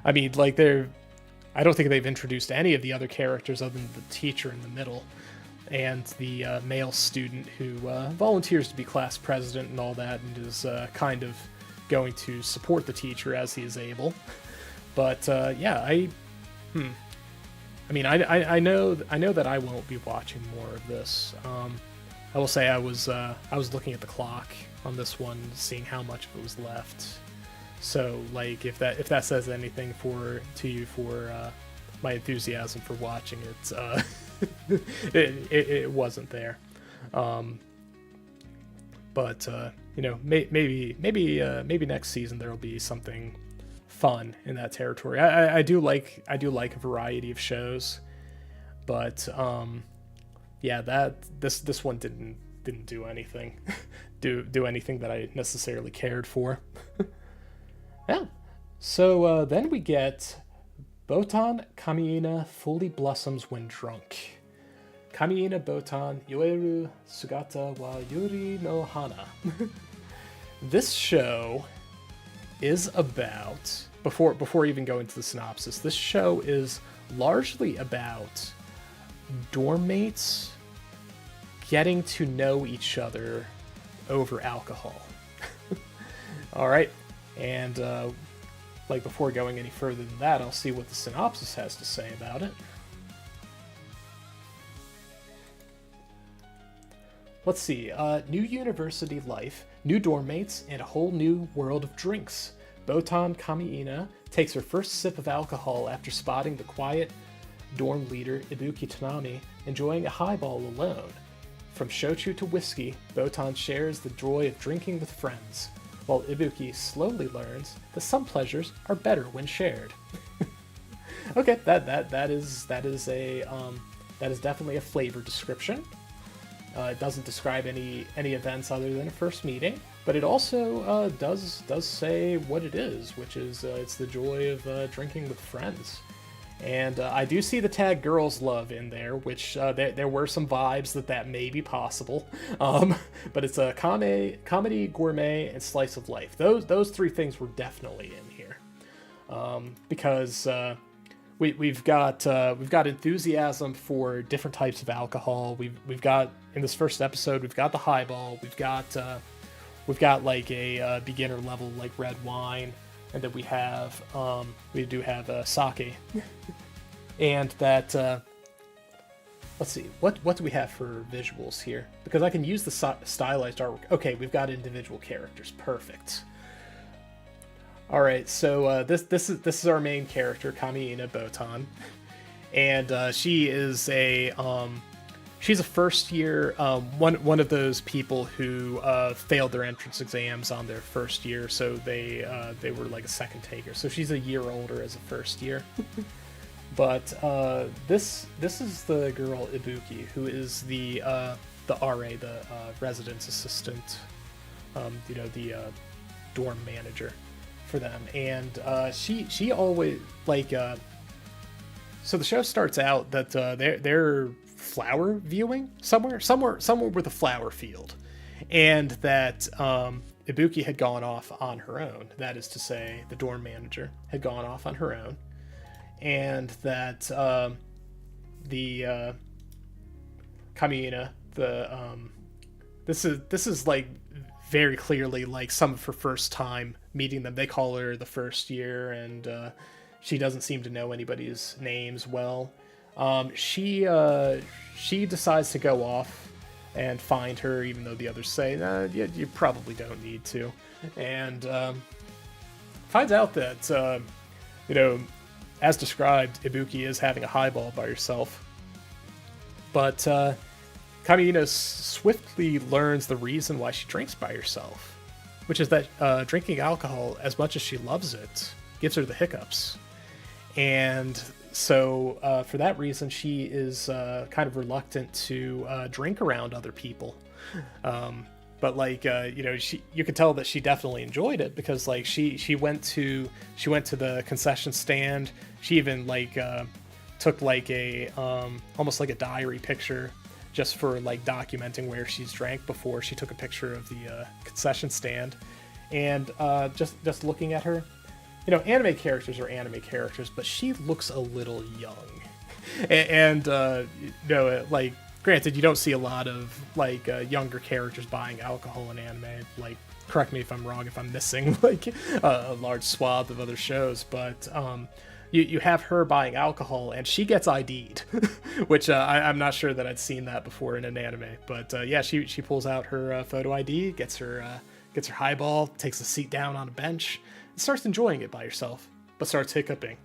I mean, like I don't think they've introduced any of the other characters other than the teacher in the middle, and the male student who volunteers to be class president and all that, and is kind of going to support the teacher as he is able. But yeah, I mean, I know that I won't be watching more of this. I will say I was looking at the clock on this one, seeing how much of it was left. So like, if that says anything to you for my enthusiasm for watching it, it wasn't there. But you know, maybe next season there'll be something fun in that territory. I do like a variety of shows, but yeah, this one didn't do anything do anything that I necessarily cared for. Yeah. So then we get Botan Kamiina fully blossoms when drunk. Kamiina Botan yoeru sugata wa yuri no hana. This show is about, before even going to the synopsis, this show is largely about dorm mates getting to know each other over alcohol. All right, and like before going any further than that, I'll see what the synopsis has to say about it. Let's see, new university life, new dorm mates, and a whole new world of drinks. Botan Kamiina takes her first sip of alcohol after spotting the quiet dorm leader Ibuki Tanami enjoying a highball alone. From shochu to whiskey, Botan shares the joy of drinking with friends, while Ibuki slowly learns that some pleasures are better when shared. Okay, that is definitely a flavor description. It doesn't describe any events other than a first meeting, but it also does say what it is, which is it's the joy of drinking with friends. And I do see the tag "girls love" in there, which there were some vibes that may be possible. But it's a comedy, gourmet, and slice of life. Those three things were definitely in here, because we've got enthusiasm for different types of alcohol. We've got, in this first episode, we've got the highball. We've got like a beginner level like red wine. And then we do have sake, and that. Let's see, what do we have for visuals here? Because I can use the stylized artwork. Okay, we've got individual characters. Perfect. All right, so this is our main character, Kamiina Botan, and she is she's a first year, one of those people who failed their entrance exams on their first year, so they were like a second taker. So she's a year older as a first year. But this is the girl Ibuki, who is the RA, the residence assistant, the dorm manager for them, and she always like. So the show starts out that they're flower viewing somewhere with a flower field, and that Ibuki had gone off on her own. That is to say, the dorm manager had gone off on her own, and that the Kamina, this is like very clearly like some of her first time meeting them. They call her the first year, and she doesn't seem to know anybody's names well. She decides to go off and find her, even though the others say, nah, you probably don't need to. And finds out that, as described, Ibuki is having a highball by herself. But Kamina swiftly learns the reason why she drinks by herself, which is that drinking alcohol, as much as she loves it, gives her the hiccups. And so for that reason, she is kind of reluctant to drink around other people. But like you could tell that she definitely enjoyed it, because like she went to the concession stand. She even like took like a almost like a diary picture just for like documenting where she's drank before she took a picture of the concession stand. And just looking at her, anime characters are anime characters, but she looks a little young. And like, granted, you don't see a lot of like younger characters buying alcohol in anime. Like, correct me if I'm wrong, if I'm missing like a large swath of other shows, but you have her buying alcohol, and she gets ID'd, which I'm not sure that I'd seen that before in an anime. But yeah, she pulls out her photo ID, gets her highball, takes a seat down on a bench, and starts enjoying it by herself, but starts hiccuping.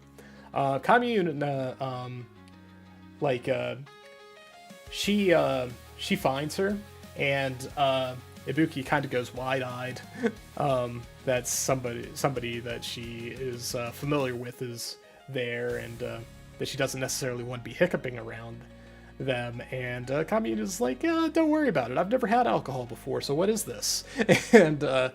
Kamiyuna, she finds her, and Ibuki kind of goes wide-eyed. That somebody that she is familiar with is there, and that she doesn't necessarily want to be hiccuping around them. And Kamiyuna's like, yeah, don't worry about it. I've never had alcohol before, so what is this? And I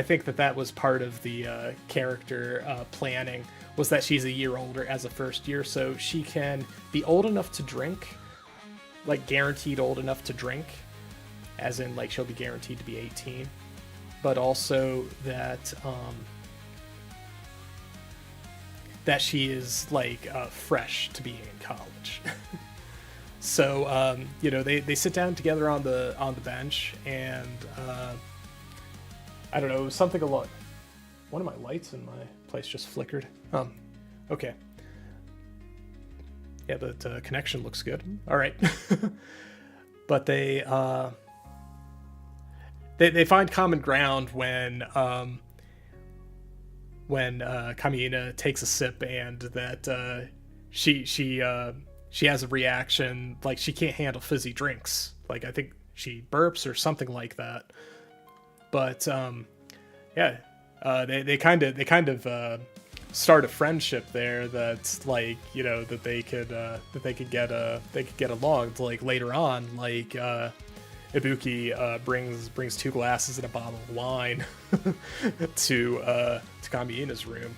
think that was part of the character planning, was that she's a year older as a first year, so she can be old enough to drink, like guaranteed old enough to drink, as in like she'll be guaranteed to be 18, but also that that she is like fresh to being in college. So they sit down together on the bench, and I don't know, something along. One of my lights in my place just flickered. Okay. Yeah, but connection looks good. All right. But they find common ground when Kamina takes a sip, and that she has a reaction, like she can't handle fizzy drinks. Like I think she burps or something like that. But they kind of start a friendship there. That's like, that they could get along. Like later on, like Ibuki brings 2 glasses and a bottle of wine to Kamiyuna's room,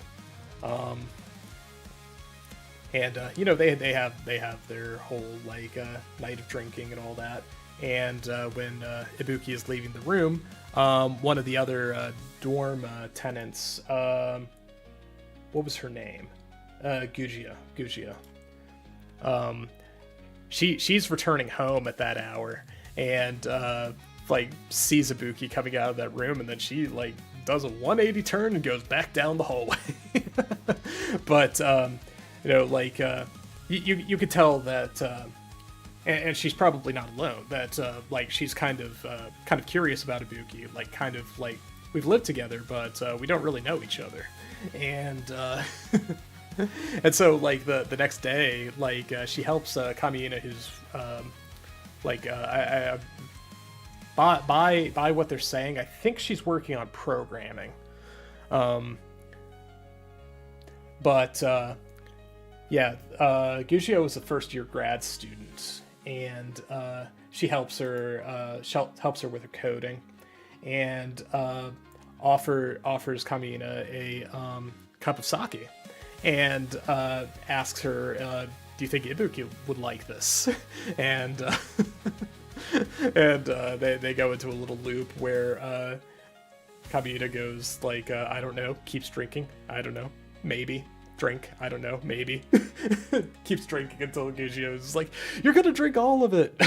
and they have their whole like night of drinking and all that. And when Ibuki is leaving the room, one of the other dorm tenants, what was her name? Gujia. She's returning home at that hour, and like sees Ibuki coming out of that room, and then she like does a 180 turn and goes back down the hallway. But you could tell that. And she's probably not alone. That like she's kind of curious about Ibuki. Like kind of like we've lived together, but we don't really know each other. And and so like the next day, like she helps Kamiyuna, who's by what they're saying, I think she's working on programming. But Gugio is a first year grad student, and she helps her with her coding, and offers Kamina a cup of sake, and asks her, do you think Ibuki would like this? And they go into a little loop where Kamina goes like, I don't know, keeps drinking, I don't know, maybe. Drink, I don't know, maybe. Keeps drinking until Gugio is like, you're gonna drink all of it.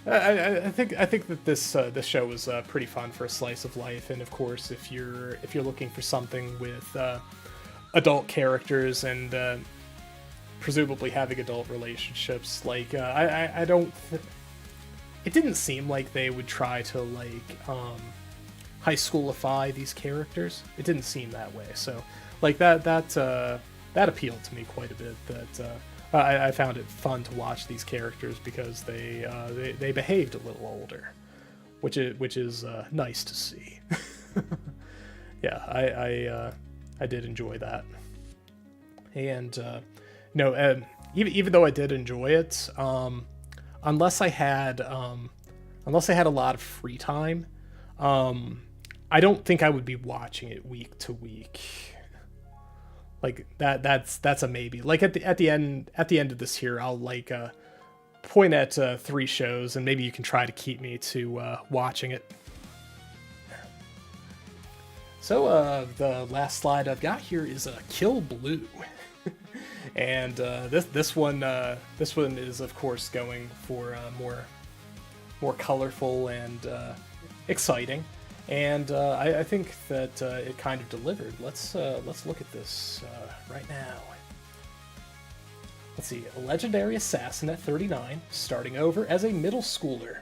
I think that this show was pretty fun for a slice of life, and of course, if you're looking for something with adult characters and presumably having adult relationships, like I don't. It didn't seem like they would try to like high schoolify these characters. It didn't seem that way. So like that appealed to me quite a bit. That I found it fun to watch these characters because they behaved a little older, which is nice to see. Yeah, I did enjoy that, and even though I did enjoy it, unless I had a lot of free time, I don't think I would be watching it week to week. Like that's a maybe. Like at the end of this here, I'll like point at 3 shows, and maybe you can try to keep me to watching it. So the last slide I've got here is Kill Blue, and this one is of course going for more colorful and exciting. And I think that it kind of delivered. Let's look at this right now. Let's see. A legendary assassin at 39, starting over as a middle schooler.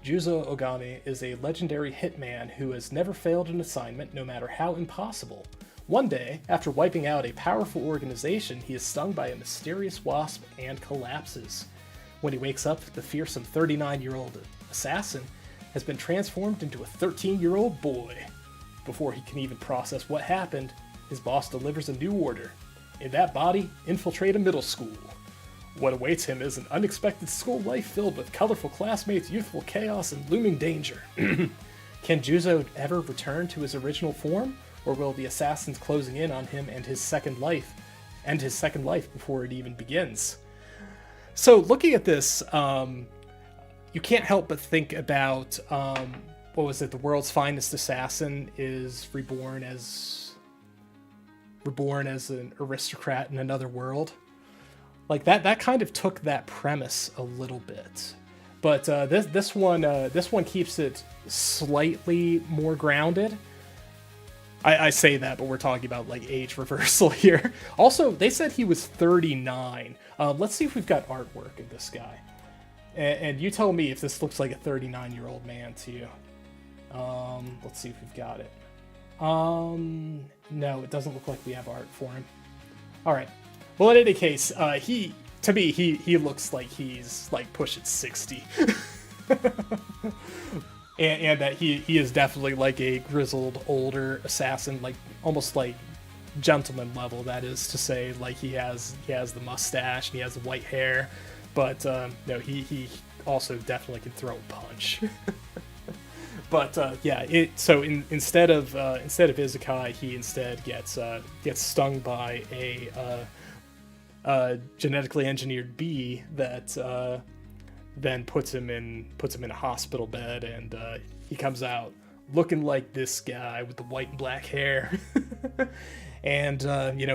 Juzo Ogami is a legendary hitman who has never failed an assignment, no matter how impossible. One day, after wiping out a powerful organization, he is stung by a mysterious wasp and collapses. When he wakes up, the fearsome 39-year-old assassin has been transformed into a 13-year-old boy. Before he can even process what happened, his boss delivers a new order. In that body, infiltrate a middle school. What awaits him is an unexpected school life filled with colorful classmates, youthful chaos, and looming danger. Can Juzo ever return to his original form, or will the assassins closing in on him and his second life before it even begins? So looking at this, you can't help but think about, what was it? The world's finest assassin is reborn as an aristocrat in another world. Like that kind of took that premise a little bit, but this one keeps it slightly more grounded. I say that, but we're talking about like age reversal here. Also, they said he was 39. Let's see if we've got artwork of this guy. And you tell me if this looks like a 39-year-old man to you. Let's see if we've got it. No, it doesn't look like we have art for him. All right. Well, in any case, he looks like he's like pushing 60. and that he is definitely like a grizzled older assassin, like almost like gentleman level, that is to say. Like he has the mustache and he has the white hair, but no, he also definitely can throw a punch. But yeah, so instead of Izukai, he instead gets stung by a genetically engineered bee that then puts him in a hospital bed, and he comes out looking like this guy with the white and black hair. And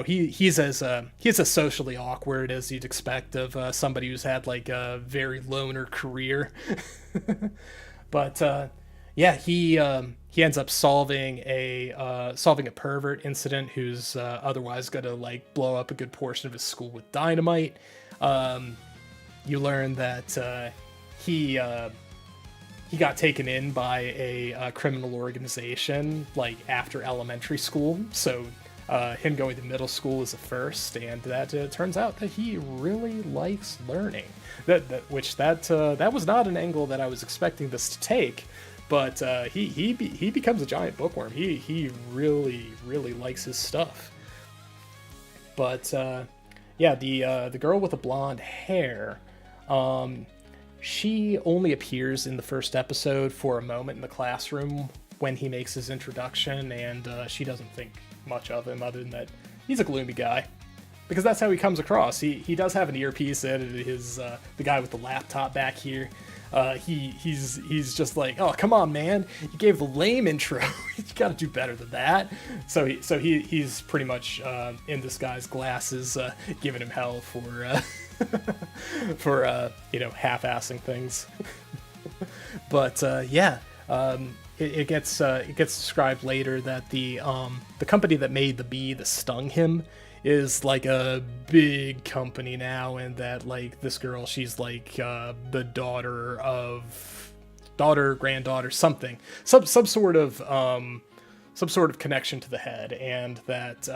he's as socially awkward as you'd expect of somebody who's had like a very loner career. But yeah, he ends up solving a pervert incident who's otherwise gonna like blow up a good portion of his school with dynamite. You learn that he got taken in by a criminal organization like after elementary school, so him going to middle school is a first, and that turns out that he really likes learning. That was not an angle that I was expecting this to take, but he becomes a giant bookworm. He really likes his stuff. But yeah, the girl with the blonde hair, she only appears in the first episode for a moment in the classroom when he makes his introduction, and she doesn't think much of him other than that he's a gloomy guy. because that's how he comes across. He does have an earpiece in, and his the guy with the laptop back here. He's just like, oh, come on, man, you gave the lame intro. You got to do better than that. So he's pretty much in this guy's glasses, giving him hell for for half-assing things. But it gets described later that the company that made the bee that stung him is like a big company now, and that like this girl, she's like the granddaughter, something, some sort of connection to the head, and that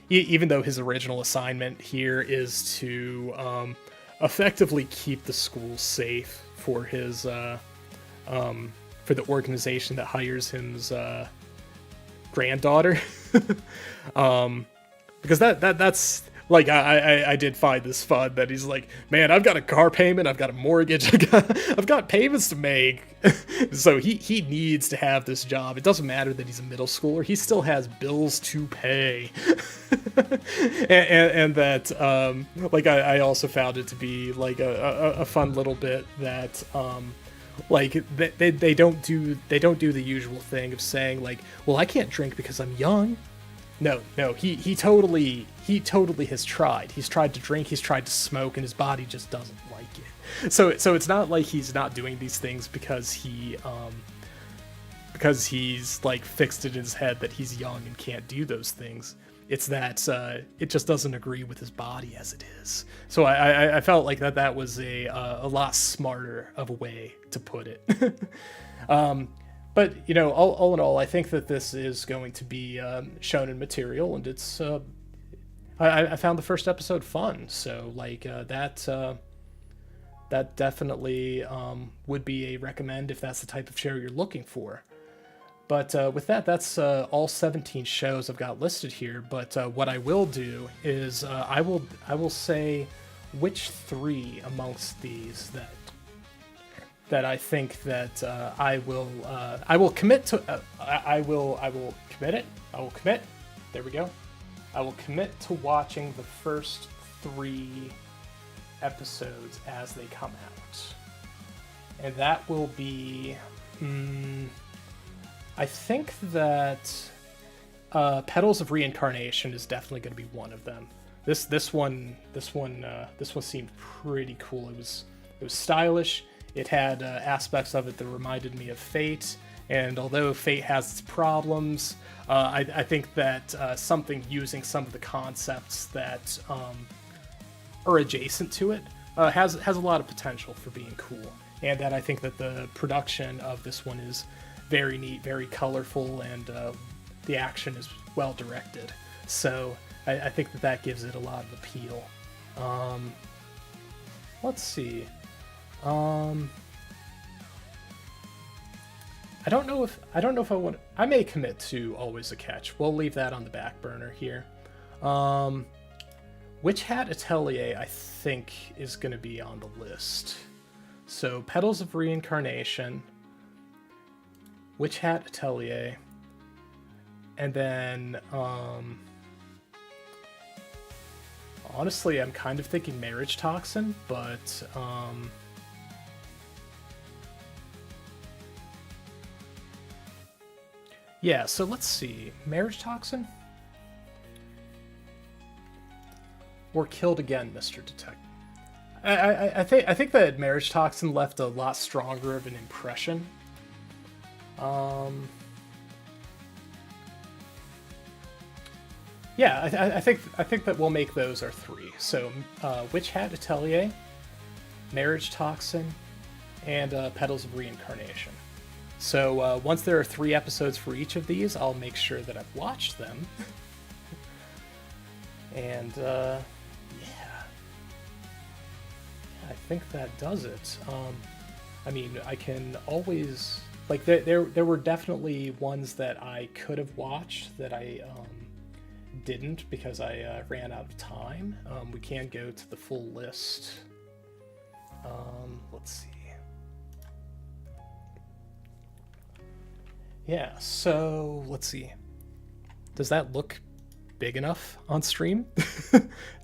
even though his original assignment here is to effectively keep the school safe for his for the organization that hires him's granddaughter. Because that's like, I did find this fun that he's like, man, I've got a car payment, I've got a mortgage, I've got payments to make. So he needs to have this job. It doesn't matter that he's a middle schooler, he still has bills to pay. and that like I also found it to be like a fun little bit that like they don't do the usual thing of saying like, well, I can't drink because I'm young. No, he totally has tried. He's tried to drink, he's tried to smoke, and his body just doesn't like it. So it's not like he's not doing these things because he's like fixed it in his head that he's young and can't do those things. It's that it just doesn't agree with his body as it is. So I felt like that was a lot smarter of a way to put it. But, all in all, I think that this is going to be shonen material, and it's... I found the first episode fun, so, like, that definitely would be a recommend if that's the type of show you're looking for. But with that's all 17 shows I've got listed here, but what I will do is I will say which 3 amongst these that I think that I will commit to. I will commit it. I will commit. There we go. I will commit to watching the first 3 episodes as they come out, and that will be. I think that Petals of Reincarnation is definitely going to be one of them. This one seemed pretty cool. It was stylish. It had aspects of it that reminded me of Fate, and although Fate has its problems, I think that something using some of the concepts that are adjacent to it has a lot of potential for being cool, and that I think that the production of this one is very neat, very colorful, and the action is well directed. So I think that gives it a lot of appeal. Let's see. I don't know if I want. I may commit to Always a Catch. We'll leave that on the back burner here. Witch Hat Atelier, I think, is going to be on the list. So Petals of Reincarnation, Witch Hat Atelier, and then honestly, I'm kind of thinking Marriage Toxin, but yeah, so let's see. Marriage Toxin? Or Killed Again, Mr. Detective. I think that Marriage Toxin left a lot stronger of an impression. Yeah, I think that we'll make those our 3. So, Witch Hat Atelier, Marriage Toxin, and Petals of Reincarnation. So once there are 3 episodes for each of these, I'll make sure that I've watched them. And yeah, I think that does it. I mean, I can always like there were definitely ones that I could have watched that I didn't because I ran out of time. We can go to the full list. Let's see. Yeah, so let's see. Does that look big enough on stream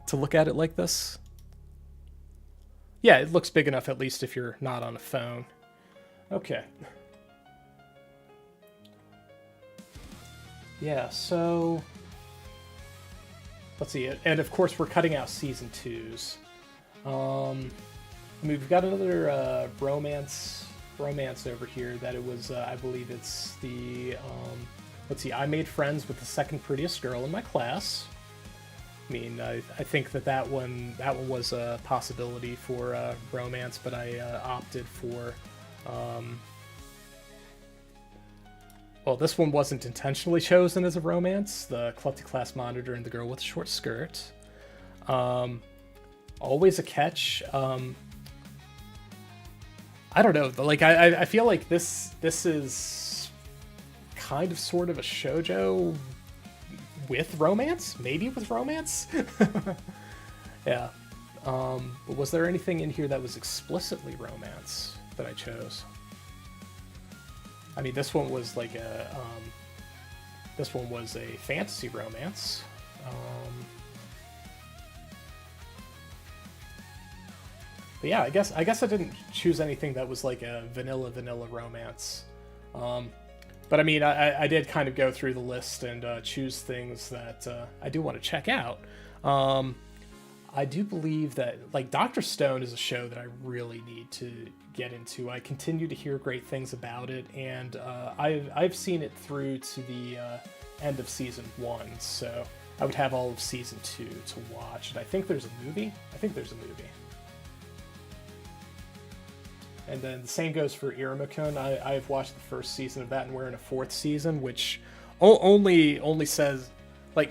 to look at it like this. Yeah, it looks big enough, at least if you're not on a phone. Okay. Yeah, so let's see. And of course, we're cutting out season 2s. I mean, we've got another romance over here. That it was, I believe it's the. Let's see. I made friends with the second prettiest girl in my class. I mean, I think that one was a possibility for romance, but I opted for. Well, this one wasn't intentionally chosen as a romance. The klutzy class monitor and the girl with the short skirt. Always a catch. I don't know. Like I feel like this is kind of sort of a shoujo with romance, maybe with romance. Yeah. But was there anything in here that was explicitly romance that I chose? I mean, this one was like a this one was a fantasy romance. But yeah, I guess I didn't choose anything that was like a vanilla romance. But I mean, I did kind of go through the list and choose things that I do want to check out. I do believe that, like, Dr. Stone is a show that I really need to get into. I continue to hear great things about it, and I've seen it through to the end of season 1, so I would have all of season 2 to watch. And I think there's a movie. And then the same goes for Irumakun. I've watched the first season of that, and we're in a 4th season, which only says, like,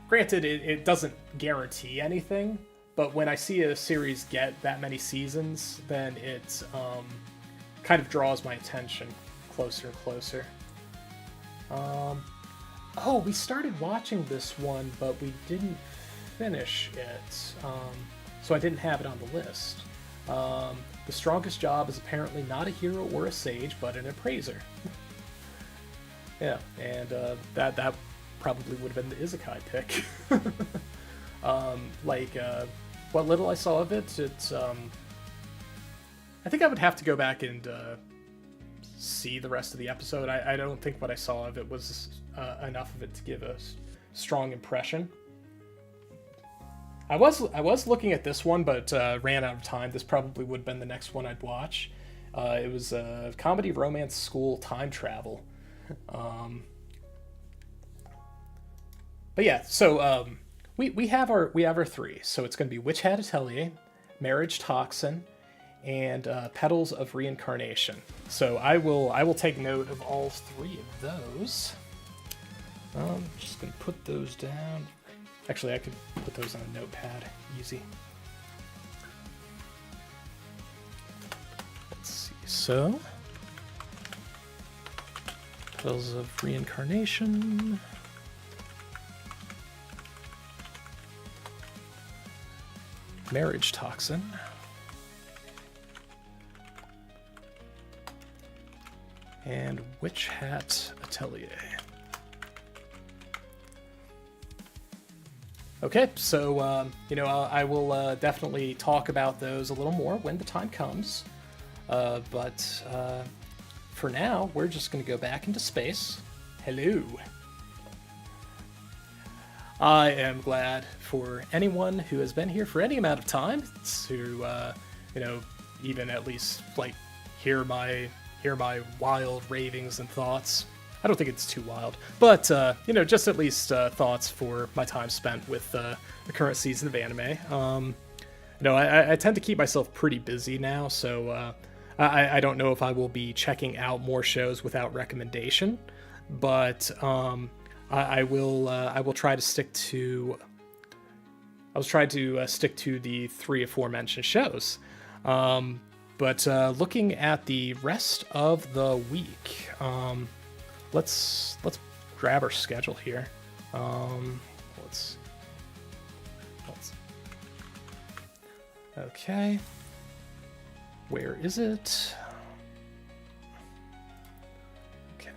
granted, it doesn't guarantee anything, but when I see a series get that many seasons, then it kind of draws my attention closer and closer. Oh, we started watching this one, but we didn't finish it, so I didn't have it on the list. The strongest job is apparently not a hero or a sage, but an appraiser. Yeah, and that probably would have been the Isekai pick. What little I saw of it, it's I think I would have to go back and see the rest of the episode. I don't think what I saw of it was enough of it to give a strong impression. I was looking at this one, but ran out of time. This probably would have been the next one I'd watch. It was a comedy romance school time travel. But yeah, so we have our 3. So it's going to be Witch Hat Atelier, Marriage Toxin, and Petals of Reincarnation. So I will take note of all 3 of those. Just going to put those down. Actually, I could put those on a notepad. Easy. Let's see. So, Petals of Reincarnation. Marriage Toxin. And Witch Hat Atelier. Okay, so, I will definitely talk about those a little more when the time comes. But for now, we're just going to go back into space. Hello. I am glad for anyone who has been here for any amount of time to, even at least, like, hear my wild ravings and thoughts. I don't think it's too wild, but, just at least thoughts for my time spent with the current season of anime. I tend to keep myself pretty busy now, so I don't know if I will be checking out more shows without recommendation, but I will try to stick to. I was trying to stick to the 3 aforementioned shows. But looking at the rest of the week, let's grab our schedule here. Let's okay. Where is it? Okay.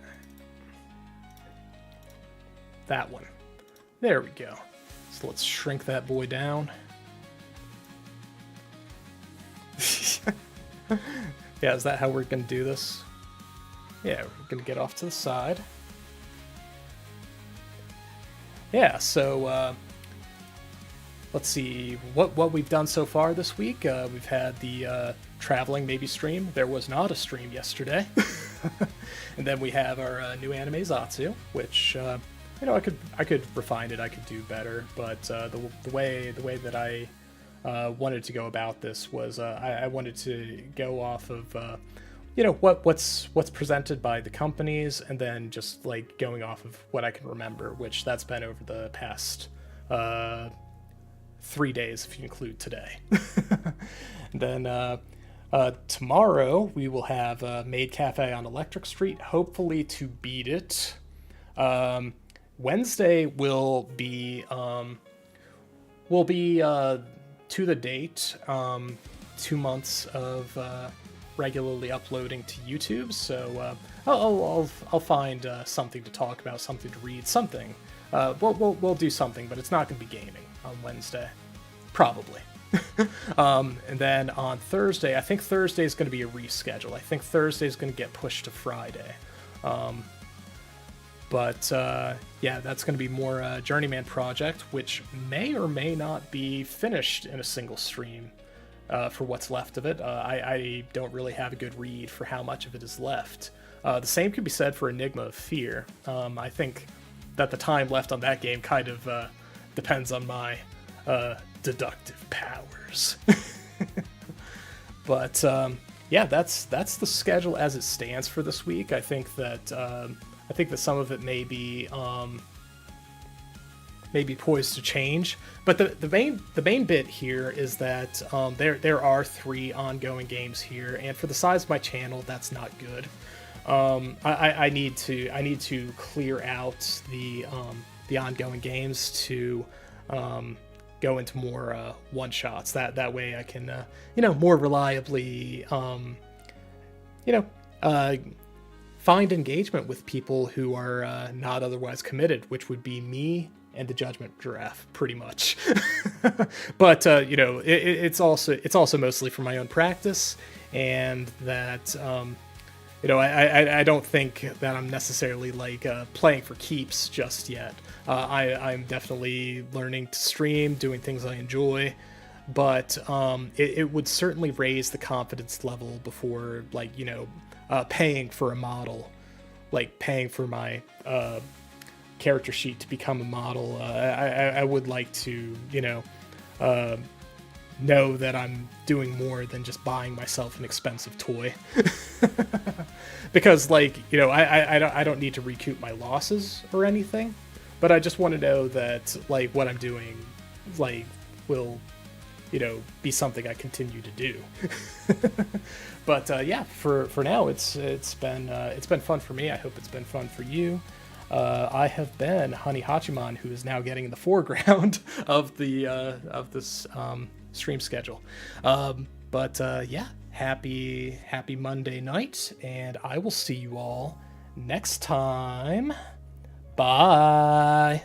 That one. There we go. So let's shrink that boy down. Yeah, is that how we're going to do this? Yeah, we're going to get off to the side. Yeah, so let's see what we've done so far this week. We've had the traveling maybe stream. There was not a stream yesterday. And then we have our new anime Zatsu, which I could refine it. I could do better, but the way that I wanted to go about this was I wanted to go off of what's presented by the companies, and then just like going off of what I can remember, which that's been over the past 3 days if you include today. And then tomorrow we will have Maid Cafe on Electric Street, hopefully to beat it. Wednesday will be to the date 2 months of regularly uploading to YouTube, so I'll find something to talk about, something to read, something. We'll do something, but it's not going to be gaming on Wednesday, probably. And then on Thursday, I think Thursday is going to be a reschedule. I think Thursday is going to get pushed to Friday. But yeah, that's going to be more Journeyman Project, which may or may not be finished in a single stream for what's left of it. I don't really have a good read for how much of it is left. The same could be said for Enigma of Fear. I think that the time left on that game kind of depends on my deductive powers. But yeah, that's the schedule as it stands for this week. I think that some of it may be poised to change, but the main bit here is that there are 3 ongoing games here, and for the size of my channel, that's not good. I need to clear out the ongoing games to go into more one shots. That way I can more reliably find engagement with people who are not otherwise committed, which would be me and the Judgment Giraffe, pretty much. But it's also mostly for my own practice, and that I don't think that I'm necessarily like playing for keeps just yet. I'm definitely learning to stream, doing things I enjoy, but it would certainly raise the confidence level before paying for a model, like paying for my character sheet to become a model. I would like to know that I'm doing more than just buying myself an expensive toy. Because I don't need to recoup my losses or anything, but I just want to know that what I'm doing will be something I continue to do. But yeah, for now it's been fun for me. I hope it's been fun for you. I have been Honi Hachiman, who is now getting in the foreground of this stream schedule. But yeah, happy Monday night, and I will see you all next time. Bye.